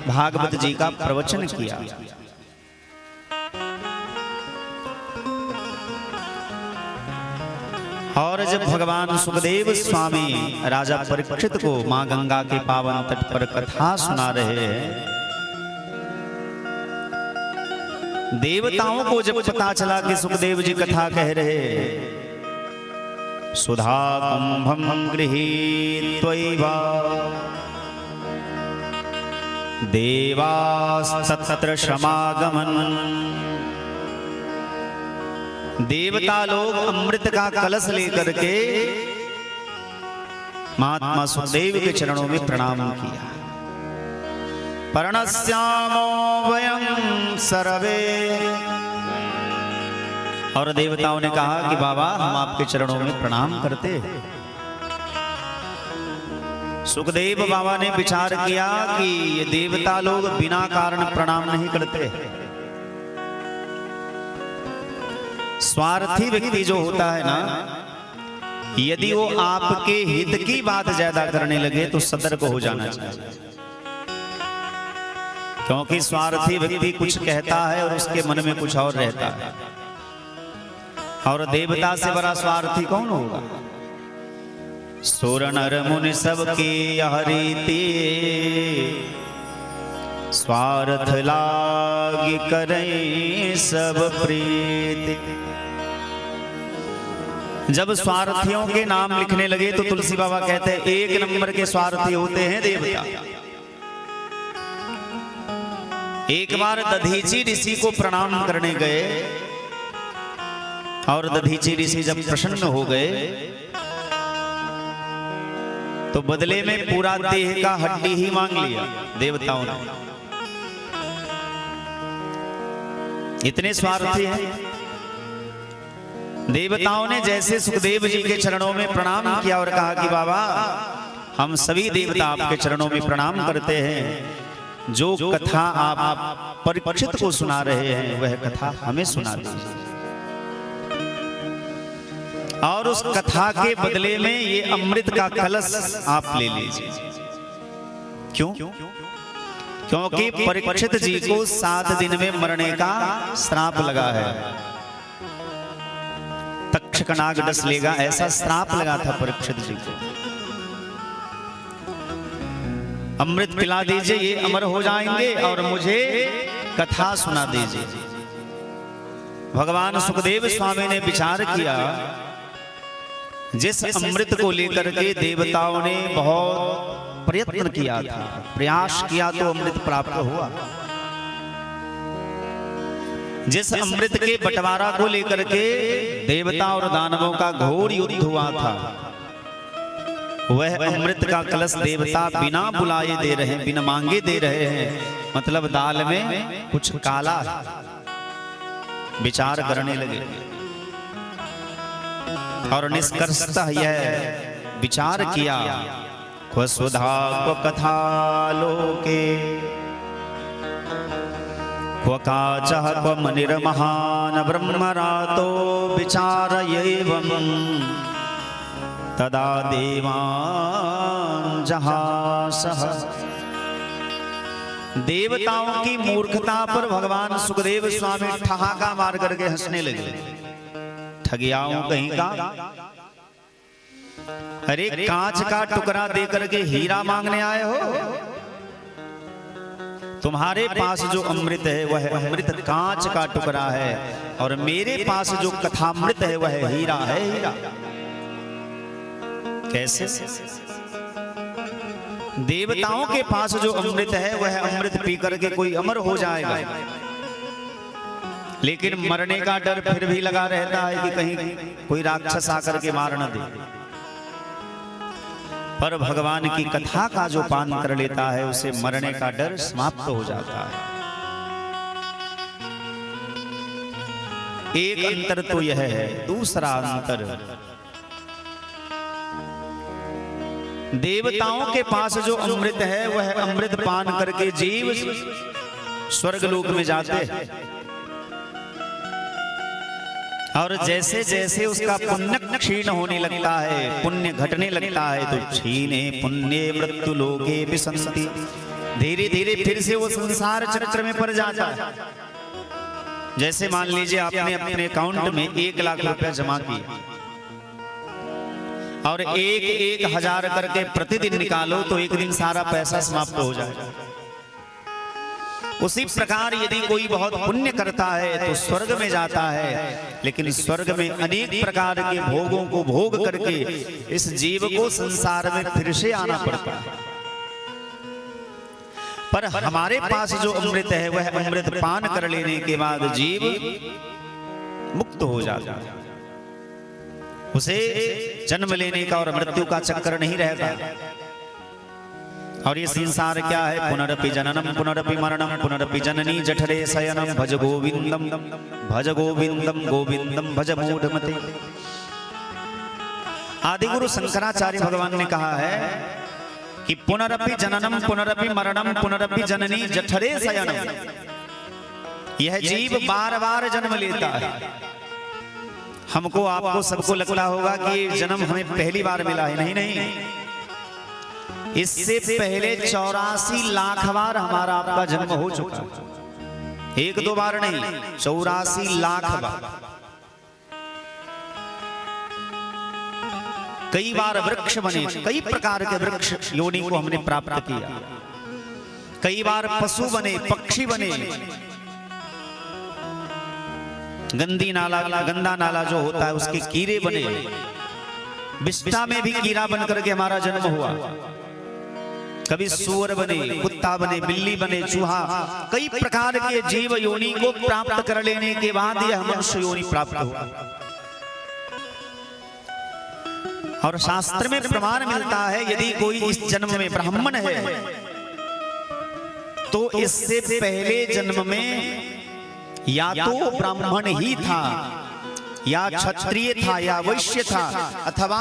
Speaker 1: भागवत जी का प्रवचन किया। और जब भगवान सुखदेव स्वामी राजा परीक्षित को मां गंगा के पावन तट पर कथा सुना रहे हैं, देवताओं को जब पता चला कि सुखदेव जी कथा कह रहे, सुधा कुंभम गृहीत्वैवा देवास्तत्र समागमन। देवता लोग अमृत का कलश लेकर के महात्मा सुखदेव के चरणों में प्रणाम किया। प्रणश्यामो वयं सर्वे। और देवताओं ने कहा कि बाबा हम आपके चरणों में प्रणाम करते हैं। सुखदेव बाबा ने विचार किया कि ये देवता लोग बिना कारण प्रणाम नहीं करते। स्वार्थी व्यक्ति जो होता है ना, यदि वो आपके हित की बात ज्यादा करने लगे तो सतर्क हो जाना चाहिए। क्योंकि स्वार्थी व्यक्ति कुछ कहता है और उसके मन में कुछ और रहता है। और देवता से बड़ा स्वार्थी कौन होगा। सुर नर मुनि सबके हरिते, स्वार्थ लागी करें सब प्रीति। जब स्वार्थियों के नाम लिखने लगे तो तुलसी बाबा कहते हैं एक नंबर के स्वार्थी होते हैं देवता। एक बार दधीची ऋषि को प्रणाम करने गए और दधीची ऋषि जब प्रसन्न हो गए तो बदले में पूरा देह का हड्डी ही मांग लिया देवताओं ने। इतने स्वार्थी हैं। देवताओं ने जैसे सुखदेव जी के चरणों में प्रणाम किया और कहा कि बाबा हम सभी देवता आपके चरणों में प्रणाम करते हैं, जो कथा आप परीक्षित को सुना रहे हैं वह कथा हमें सुना दीजिए, और उस कथा के बदले में ये अमृत का कलश आप ले लीजिए। क्यों? क्योंकि परीक्षित जी को 7 दिन में मरने का श्राप लगा है। तक्षक नाग डस लेगा ऐसा श्राप लगा था परीक्षित जी को। अमृत पिला दीजिए, ये अमर हो जाएंगे और मुझे कथा सुना दीजिए। भगवान सुखदेव स्वामी ने विचार किया, जिस अमृत को लेकर के देवताओं ने बहुत प्रयत्न किया था, प्रयास किया तो अमृत प्राप्त हुआ। जिस अमृत के बंटवारा को लेकर के देवता और दानवों का घोर युद्ध हुआ था, वह अमृत का कलश देवता बिना बुलाए दे रहे हैं, बिना मांगे दे रहे हैं। मतलब दाल में कुछ काला है। विचार करने लगे और निष्कर्षतः यह विचार किया, क्व सुधा क्व कथा लोके क्व काचः क्व मनिर्महान् ब्रह्मरातो विचारयेवम् तदा देवान् जहासः। देवताओं की मूर्खता पर भगवान सुखदेव स्वामी ठहाका मार करके हंसने लगे। ठगियाओं कहीं का, अरे कांच का टुकड़ा देकर के हीरा मांगने आए हो? तुम्हारे पास जो अमृत है वह अमृत कांच का टुकड़ा है, और मेरे पास जो कथामृत है वह हीरा है, हीरा। कैसे? देवताओं के पास जो अमृत है वह अमृत पी करके कोई अमर हो जाएगा, लेकिन मरने का डर फिर भी लगा रहता है कि कहीं कोई राक्षस आकर के मार न दे। पर भगवान की कथा का जो पान कर लेता है उसे मरने का डर समाप्त हो जाता है। एक अंतर तो यह है। दूसरा अंतर, देवताओं के पास जो अमृत है वह अमृत पान करके जीव स्वर्गलोक में जाते हैं, और जैसे जैसे उसका पुण्य क्षीण होने लगता है, पुण्य घटने लगता है, तो क्षीणे पुण्य मृत्यु लोके विसंति, धीरे धीरे फिर से वो संसार चक्र में पड़ जाता है। जैसे मान लीजिए आपने अपने अकाउंट में 1 लाख रुपया जमा किया और 1,000 करके प्रतिदिन निकालो तो एक दिन सारा पैसा समाप्त हो जाएगा। उसी प्रकार यदि कोई बहुत पुण्य करता है तो स्वर्ग में जाता है, लेकिन स्वर्ग में अनेक प्रकार के भोगों को भोग करके इस जीव को संसार में फिर से आना पड़ता है। पर हमारे पास जो अमृत है वह अमृत पान कर लेने के बाद जीव मुक्त हो जाता है। उसे जन्म लेने का और मृत्यु का चक्कर नहीं रहता। और ये संसार क्या है? पुनरपि जननम पुनरपि मरणम पुनरपि जननी जठरे शयनम भज गोविंदम गोविंदम भज मूढ़मते। आदिगुरु शंकराचार्य भगवान ने कहा है कि पुनरपि जननम पुनरपि मरणम पुनरपि जननी जठरे शयनम। यह जीव बार बार जन्म लेता है। हमको आपको सबको लगता होगा कि जन्म हमें पहली बार मिला है। नहीं नहीं, इससे पहले 84 लाख बार हमारा आपका जन्म हो चुका। 1-2 बार नहीं, 84 लाख बार। कई बार वृक्ष बने, कई प्रकार के वृक्ष योनि को हमने प्राप्त किया। कई बार पशु बने, पक्षी बने। गंदा नाला जो होता है उसके कीड़े बने। विष्ठा में भी कीड़ा बन करके हमारा जन्म हुआ। कभी सूअर बने, कुत्ता बने, बिल्ली बने, चूहा। कई प्रकार के जीव योनि को प्राप्त कर लेने के बाद यह मनुष्य योनि प्राप्त हुआ। और शास्त्र में प्रमाण मिलता है यदि कोई इस जन्म में ब्राह्मण है तो इससे पहले जन्म में या तो ब्राह्मण ही था, या क्षत्रिय था, या वैश्य था, अथवा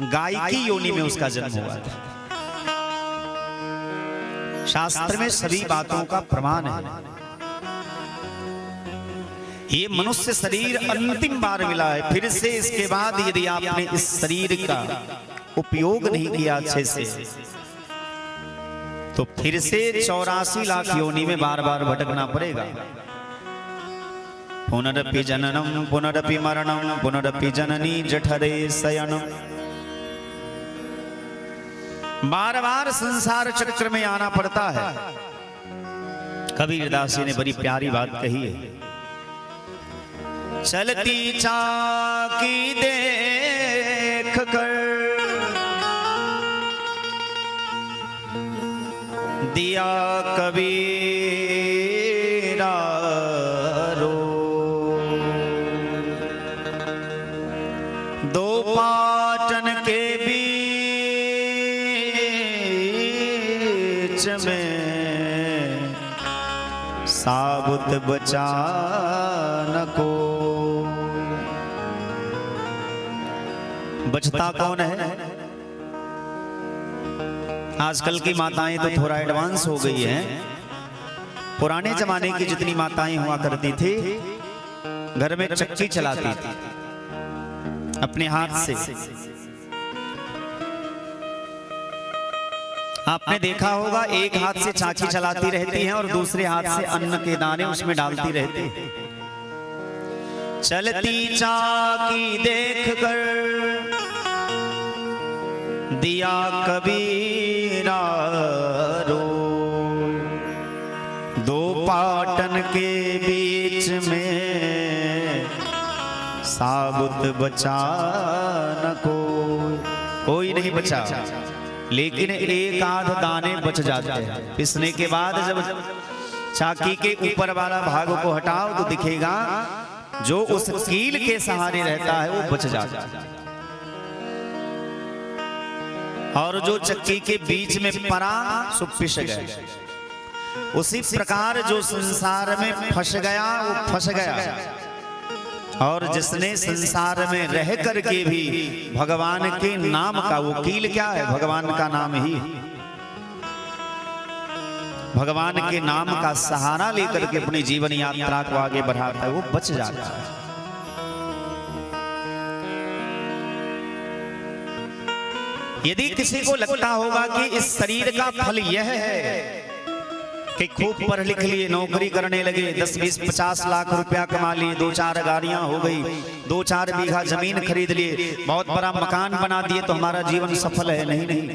Speaker 1: गाय की योनि में उसका जन्म हुआ था। शास्त्र में सभी बातों का प्रमाण है। ये मनुष्य शरीर अंतिम बार मिला है, फिर से इसके बाद यदि आपने इस शरीर का उपयोग नहीं किया अच्छे से, तो फिर से 84 लाख योनि में बार बार भटकना पड़ेगा। पुनरपि जननम पुनरपि मरणम पुनरपि जननी जठरे शयनम, बार बार संसार चक्र में आना पड़ता है। कबीरदास जी ने बड़ी प्यारी बात कही है, चलती चाकी देख कर दिया कबीरा रो, दो पाटन के बीच में साबुत बचा न को। बचता कौन है? आजकल की माताएं तो थोड़ा एडवांस हो गई हैं। पुराने जमाने की जितनी माताएं हुआ करती थी, घर में चक्की चलाती थी अपने हाथ से। आपने देखा होगा, एक हाथ से चाकी चलाती रहती हैं और दूसरे हाथ से अन्न के दाने उसमें डालती रहती हैं। चलती चाकी देख कर दिया कबीरा रो, दो पाटन के बीच में साबुत बचा न कोई नहीं बचा, लेकिन एक आध दाने बच जाते हैं। पिसने के बाद जब चाकी के ऊपर वाला भाग को हटाओ तो दिखेगा जो उस कील के सहारे रहता है वो बच जाता है, और जो चक्की के बीच में पड़ा सो पिस गया। उसी प्रकार जो संसार में फंस गया वो फंस गया, और जिसने संसार में रह करके भी भगवान के नाम का, वो कील क्या है? भगवान का नाम ही है। भगवान के नाम का सहारा लेकर के अपनी जीवन यात्रा को आगे बढ़ाता है, वो बच जाता है। यदि किसी को लगता होगा कि इस शरीर का फल यह है कि खूब पढ़ लिख लिए, नौकरी करने लगे, 10, 20, 50 लाख रुपया कमा लिए, 2-4 गाड़ियां हो गई, 2-4 बीघा जमीन खरीद लिए, बहुत बड़ा मकान बना दिए, तो हमारा जीवन सफल है? नहीं नहीं।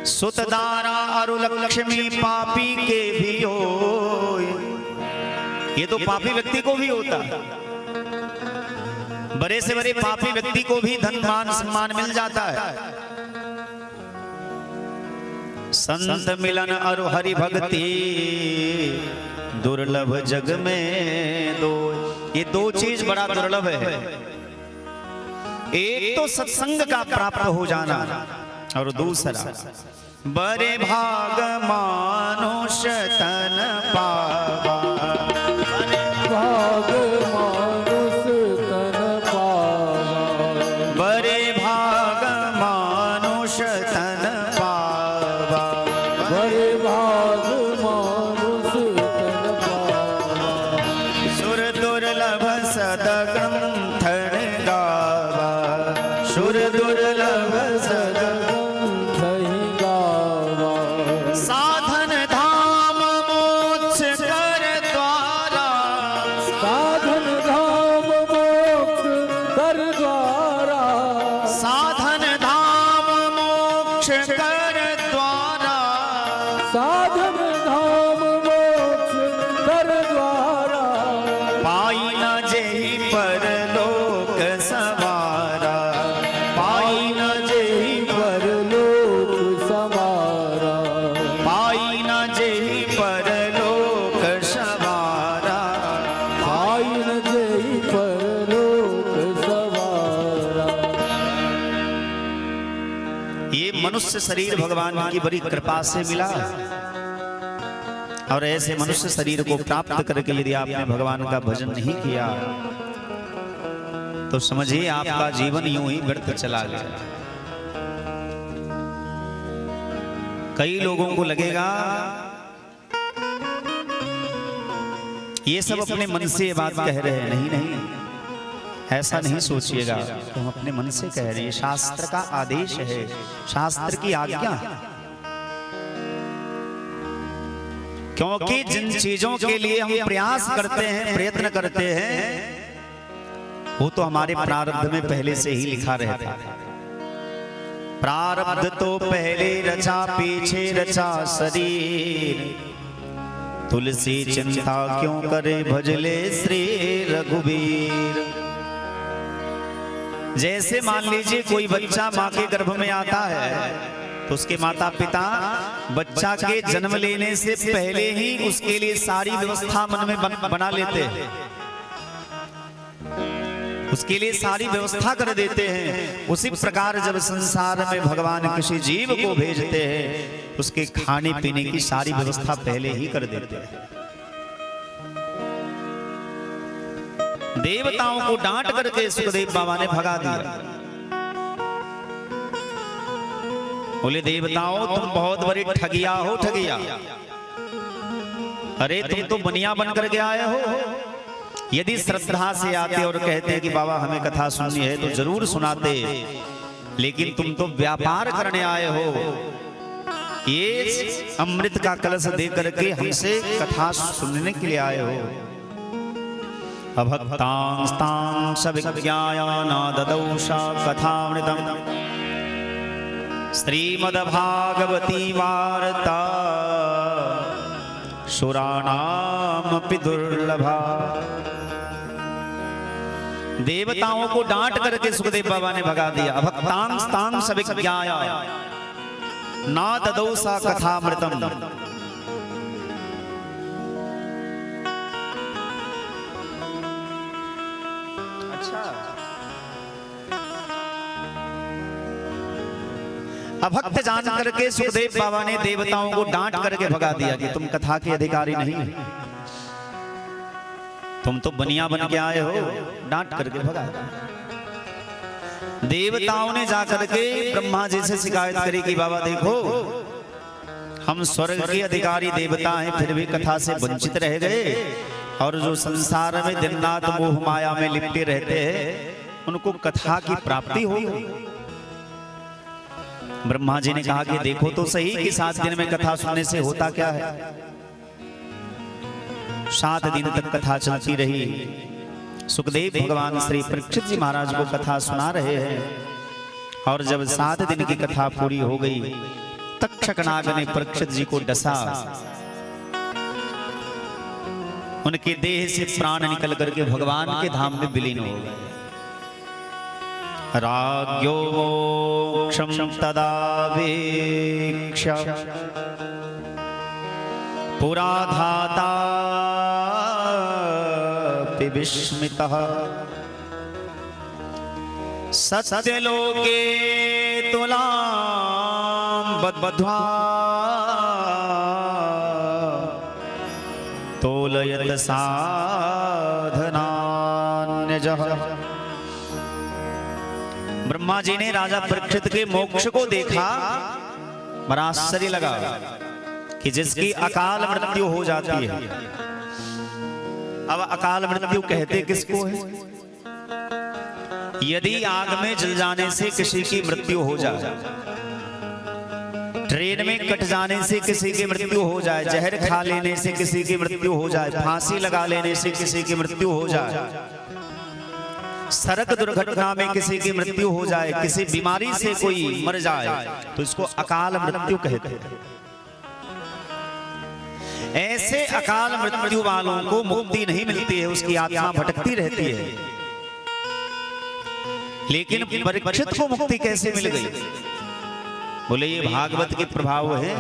Speaker 1: सुतदारा अरु लक्ष्मी पापी के भी हो, ये तो पापी व्यक्ति को भी होता है। बड़े से बड़े पापी व्यक्ति को भी धन मान सम्मान मिल जाता है। संत मिलन और हरि भक्ति दुर्लभ जग में दो, ये दो चीज बड़ा दुर्लभ है। एक तो सत्संग का प्राप्त हो जाना, और दूसरा बड़े भाग मानुष तन पावा,
Speaker 2: भाग मानुष तन पावा,
Speaker 1: बड़े भाग मानुष तन पावा,
Speaker 2: बड़े भाग मानुष तन पावा,
Speaker 1: सुर दुर्लभ सद ग्रंथन गावा, सुर दुर्लभ सद साधन धाम मोक्ष कर द्वारा,
Speaker 2: साधन धाम मोक्ष कर द्वारा,
Speaker 1: साधन धाम मोक्ष कर द्वारा,
Speaker 2: साधन धाम मोक्ष कर द्वारा,
Speaker 1: पाई न जेहि परलोक सवारा, पाई न जेहि
Speaker 2: परलोक सवारा,
Speaker 1: पाई न जेहि परलोक सवारा,
Speaker 2: पाई न जेहि परलोक सवारा।
Speaker 1: ये मनुष्य शरीर भगवान की बड़ी कृपा से मिला, और ऐसे मनुष्य शरीर को प्राप्त करके यदि आपने भगवान का भजन नहीं किया तो समझिए आपका जीवन यूं ही व्यर्थ चला गया। कई लोगों को लगेगा ये सब अपने मन से ये बात कह रहे हैं। नहीं नहीं, ऐसा नहीं सोचिएगा। तुम अपने मन से कह रहे हैं, शास्त्र का आदेश है, शास्त्र की आज्ञा है। क्योंकि जिन चीजों के लिए हम प्रयास करते हैं, प्रयत्न करते हैं, वो तो हमारे प्रारब्ध में पहले से ही लिखा रहता है। प्रारब्ध तो पहले रचा, पीछे रचा शरीर, तुलसी चिंता क्यों करे, भजले श्री रघुवीर। जैसे मान लीजिए कोई बच्चा माँ के गर्भ में आता है तो उसके माता पिता बच्चा के जन्म लेने से पहले ही उसके लिए सारी व्यवस्था मन में बना लेते हैं, उसके लिए सारी व्यवस्था कर देते हैं। उसी प्रकार जब संसार में भगवान किसी जीव को भेजते हैं, उसके खाने पीने की सारी व्यवस्था पहले ही कर देते हैं। देवताओं को डांट करके सुखदेव बाबा ने भगा दिया। बोले देवताओं तुम बहुत बड़ी ठगिया हो, ठगिया। अरे तुम तो बनिया बन करके आए हो। यदि श्रद्धा से आते और कहते कि बाबा हमें कथा सुननी है तो जरूर सुनाते, लेकिन तुम तो व्यापार करने आए हो। ये अमृत का कलश दे करके हमसे कथा सुनने के लिए आए हो। अभक्तां सविज्ञाया न ददौषा कथामृतम् श्रीमद्भागवती वार्ता सुराणामपि दुर्लभा। देवताओं को डांट करके सुखदेव बाबा ने भगा दिया। अभक्तां स्तां सविज्ञाया न ददौषा कथामृतम्। अभक्त जान करके सुखदेव बाबा ने देवताओं को डांट करके भगा दिया कि तुम कथा के अधिकारी नहीं, तुम तो बनिया बन के आए हो। डांट करके भगा दिया। देवताओं ने जाकर के ब्रह्मा जी से शिकायत करी कि बाबा देखो हम स्वर्ग के अधिकारी देवता हैं, फिर भी कथा से वंचित रह गए, और जो संसार में दिन रात मोह माया में लिपटे रहते हैं उनको कथा की प्राप्ति हो गई। ब्रह्मा जी ने कहा कि देखो तो सही कि 7 दिन में कथा सुनने से होता क्या है। 7 दिन तक कथा चलती रही। सुखदेव भगवान श्री परीक्षित जी महाराज को कथा सुना रहे हैं, और जब 7 दिन की कथा पूरी हो गई, तक्षक नाग ने परीक्षित जी को डसा। उनके देह से प्राण निकल करके भगवान के धाम में विलीन हो गए। राज्ञो मोक्षं तदावेक्ष्य पुराधाता विस्मितः सत्यलोके तुलां बद्ध्वा तोलयत साधनान्यजः। ब्रह्मा जी ने राजा परीक्षित के मोक्ष को देखा, बड़ा आश्चर्य लगा कि जिसकी अकाल मृत्यु हो जाती है। अब अकाल मृत्यु कहते किसको है? यदि आग में जल जाने से किसी की मृत्यु हो जाए, ट्रेन में कट जाने से किसी की मृत्यु हो जाए, जहर खा लेने से किसी की मृत्यु हो जाए, फांसी लगा लेने से किसी की मृत्यु हो जाए, सड़क दुर्घटना में किसी की मृत्यु हो जाए, किसी बीमारी से कोई मर जाए, तो इसको अकाल मृत्यु कहते हैं। ऐसे अकाल मृत्यु वालों को मुक्ति नहीं मिलती है, उसकी आत्मा भटकती रहती है। लेकिन परीक्षित को मुक्ति कैसे मिल गई? बोले ये भागवत के प्रभाव है।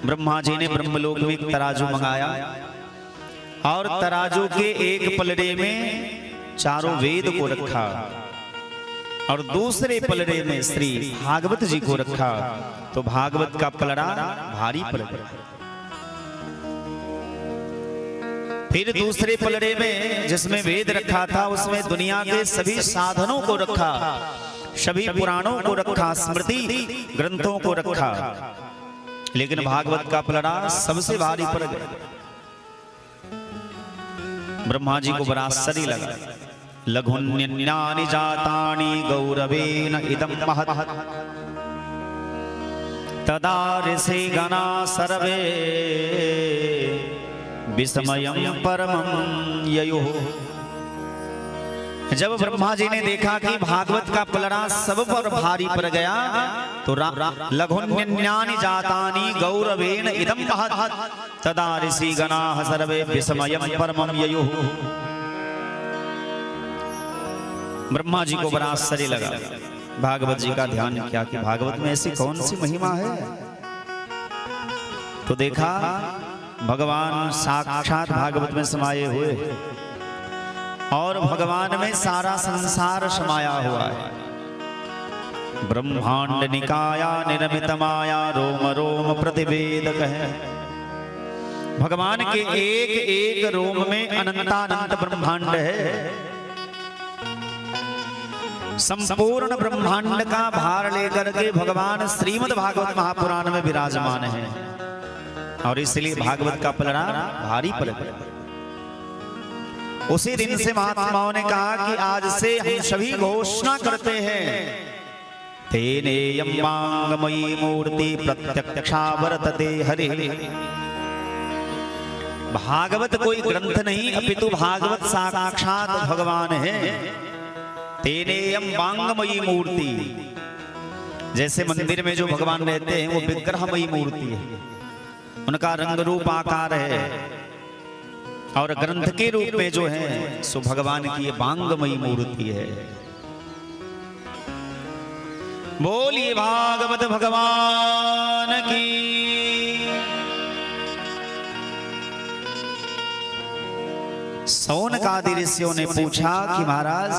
Speaker 1: ब्रह्मा जी ने ब्रह्मलोक में एक तराजू मंगाया, और तराजू के एक पलड़े में चारों वेद को रखा, और दूसरे पलड़े में श्री भागवत जी को रखा। तो भागवत का पलड़ा भारी पड़ गया। फिर दूसरे पलड़े में जिसमें वेद रखा था, उसमें दुनिया के सभी साधनों को रखा। सभी पुराणों को रखा, स्मृति ग्रंथों को रखा, लेकिन भागवत का पलड़ा सबसे भारी पड़ गया। ब्रह्मा जी को बड़ा आश्चर्य लगा। लघुन्यन्यानि जातानि गौरवेन इदं महत् तदा ऋषि गणा सर्वे विस्मयं परमं ययुः। जब ब्रह्मा जी ने देखा कि भागवत का पलड़ा सब पर भारी पड़ गया, तो लघुन्यन्यानि जातानि गौरवेन इदं महत् तदा ऋषि गणाः सर्वे विस्मयं परमं ययुः। ब्रह्मा जी को बड़ा आश्चर्य लगा। भागवत जी का ध्यान किया कि भागवत में ऐसी कौन सी महिमा है। तो देखा भगवान साक्षात भागवत में समाये हुए, और भगवान में सारा संसार समाया हुआ है। ब्रह्मांड निकाया निर्मित माया रोम रोम प्रतिवेदक है। भगवान के एक एक रोम में अनंतानंत ब्रह्मांड है। संपूर्ण ब्रह्मांड का भार लेकर के भगवान श्रीमद् भागवत महापुराण में विराजमान है, और इसलिए भागवत का पलड़ा भारी पड़ गया। उसी दिन से महात्माओं ने कहा कि आज से हम सभी घोषणा करते हैं, तेनेयं वाङ्मयी मूर्ति प्रत्यक्षा वर्तते हरि। भागवत कोई ग्रंथ नहीं, अपितु भागवत साक्षात भगवान है। तेनेयं वाङ्मयी मूर्ति, जैसे मंदिर में जो भगवान रहते हैं वो विग्रहमयी मूर्ति है, उनका रंग रूप आकार है, और ग्रंथ के रूप में जो है सो भगवान की वाङ्मयी मूर्ति है। बोलिए भागवत भगवान की। सौनकादि ऋषियों ने पूछा कि महाराज,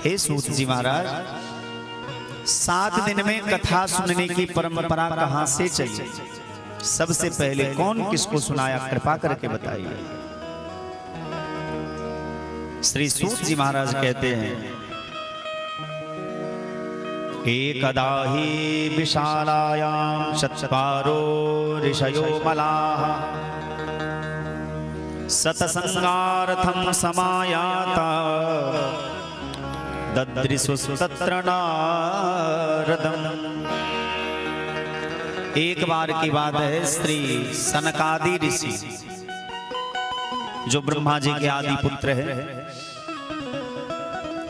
Speaker 1: हे सूत जी महाराज, 7 दिन में कथा सुनने की परंपरा कहां से चली? सबसे पहले कौन किसको सुनाया, कृपा करके बताइए। श्री सूत जी महाराज कहते हैं, एकदा हि विशालायां चत्वारो ऋषयो मलाः सतसंगार्थं समायाता ददृशुस्तत्र नारदम्। एक बार की बात है, श्री सनकादि ऋषि जो ब्रह्मा जी के आदि पुत्र हैं,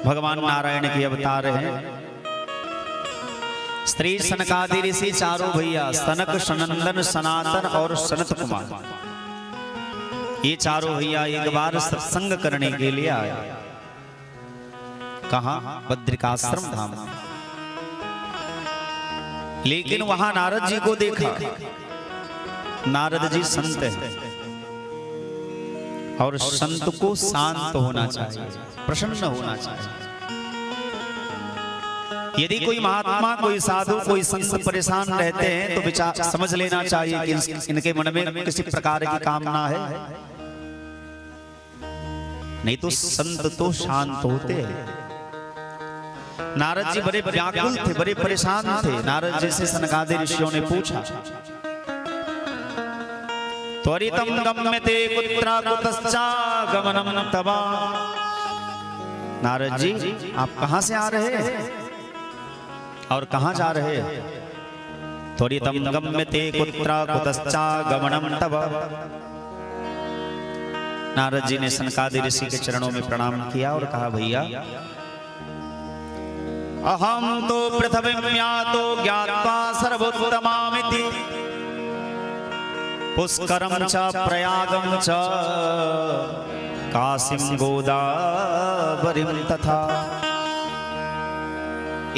Speaker 1: भगवान नारायण के अवतार हैं। स्त्री सनकादि ऋषि चारों भैया, सनक, सनंदन, सनातन और सनत कुमार, ये चारों भैया एक बार सत्संग करने के लिए आए। कहां? बद्रिकाश्रम धाम। लेकिन वहां नारद जी को देखा। नारद जी संत हैं, और संत को शांत होना चाहिए, प्रसन्न होना चाहिए। यदि कोई महात्मा, कोई साधु, कोई संत परेशान रहते हैं तो विचार समझ लेना चाहिए कि इनके मन में किसी प्रकार की कामना है। नहीं तो संत तो शांत होते हैं। नारद जी बड़े व्याकुल थे, बड़े परेशान थे। नारद जी से सनकादि ऋषियों ने पूछा, त्वरितं गम्यते कुत्र कुतश्चा गमनं तव। नारद जी, आप कहां से आ रहे हैं और कहां जा रहे हैं? त्वरितं गम्यते कुत्र कुतश्चा गमनं तव। नारद जी ने सनकादि ऋषि के चरणों में प्रणाम किया और कहा, भैया, अहम तो पृथ्वीं यातो ज्ञात्वा सर्वोत्तमामिति पुष्करं च प्रयागं च काशीं गोदावरीं तथा।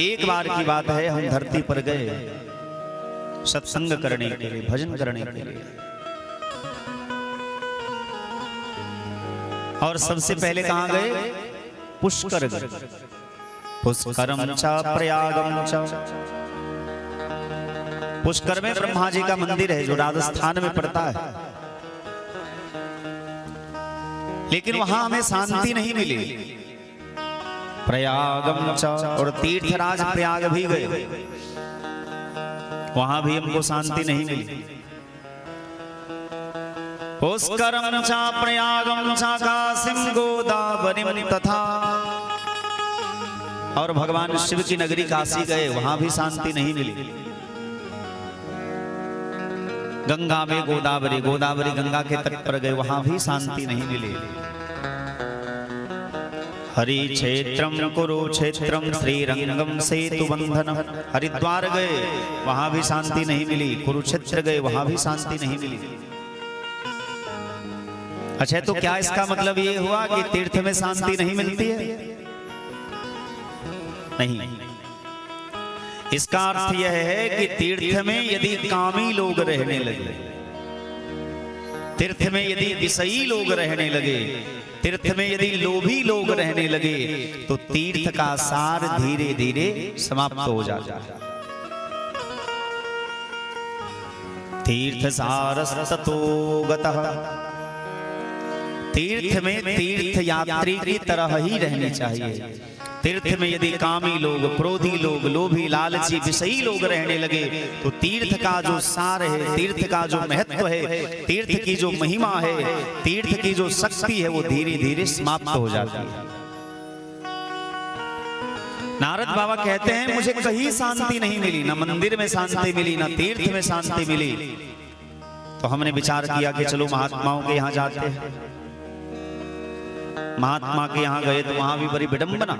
Speaker 1: एक बार की बात है, हम धरती पर गए सत्संग करने के लिए, भजन करने के लिए, और सबसे पहले कहां गए? पुष्कर गए। पुष्करम च प्रयागम च। पुष्कर में ब्रह्मा जी का मंदिर है जो राजस्थान में पड़ता है, लेकिन वहां हमें शांति नहीं मिली। प्रयागम च, और तीर्थराज प्रयाग भी गए, वहां भी हमको शांति नहीं मिली। पुष्करम च प्रयागम च काशीम गोदावरीम तथा, और भगवान शिव की नगरी काशी गए, वहां भी शांति नहीं मिली। गंगा में गोदावरी, गोदावरी गंगा के तट पर गए, वहां भी शांति नहीं मिली। हरि क्षेत्रम कुरुक्षेत्रम श्रीरंगम सेतु बंधनम, हरिद्वार गए, वहां भी शांति नहीं मिली। कुरुक्षेत्र गए, वहां भी शांति नहीं मिली। अच्छा, तो क्या इसका मतलब ये हुआ कि तीर्थ में शांति नहीं मिलती है? नहीं, इसका अर्थ यह है कि तीर्थ में यदि कामी लोग रहने लगे, तीर्थ में यदि विषयी लोग रहने लगे, तीर्थ में यदि लोभी लोग रहने लगे, तो तीर्थ का सार धीरे धीरे समाप्त हो जाता है। तीर्थ सारस्ततो गतः, तीर्थ में तीर्थ यात्री की तरह ही रहनी चाहिए। तीर्थ में यदि कामी लोग, क्रोधी लोग, लोभी, लालची, विषयी लोग रहने लगे, तो तीर्थ का जो सार है, तीर्थ का जो महत्व है, तीर्थ की जो महिमा है, तीर्थ की जो शक्ति है, वो धीरे धीरे समाप्त हो जाती है। नारद बाबा कहते हैं, मुझे कहीं शांति नहीं मिली, ना मंदिर में शांति मिली, ना तीर्थ में शांति मिली। तो हमने विचार किया कि चलो महात्माओं के यहाँ जाते हैं। महात्मा के यहाँ गए तो वहां भी बड़ी विडंबना,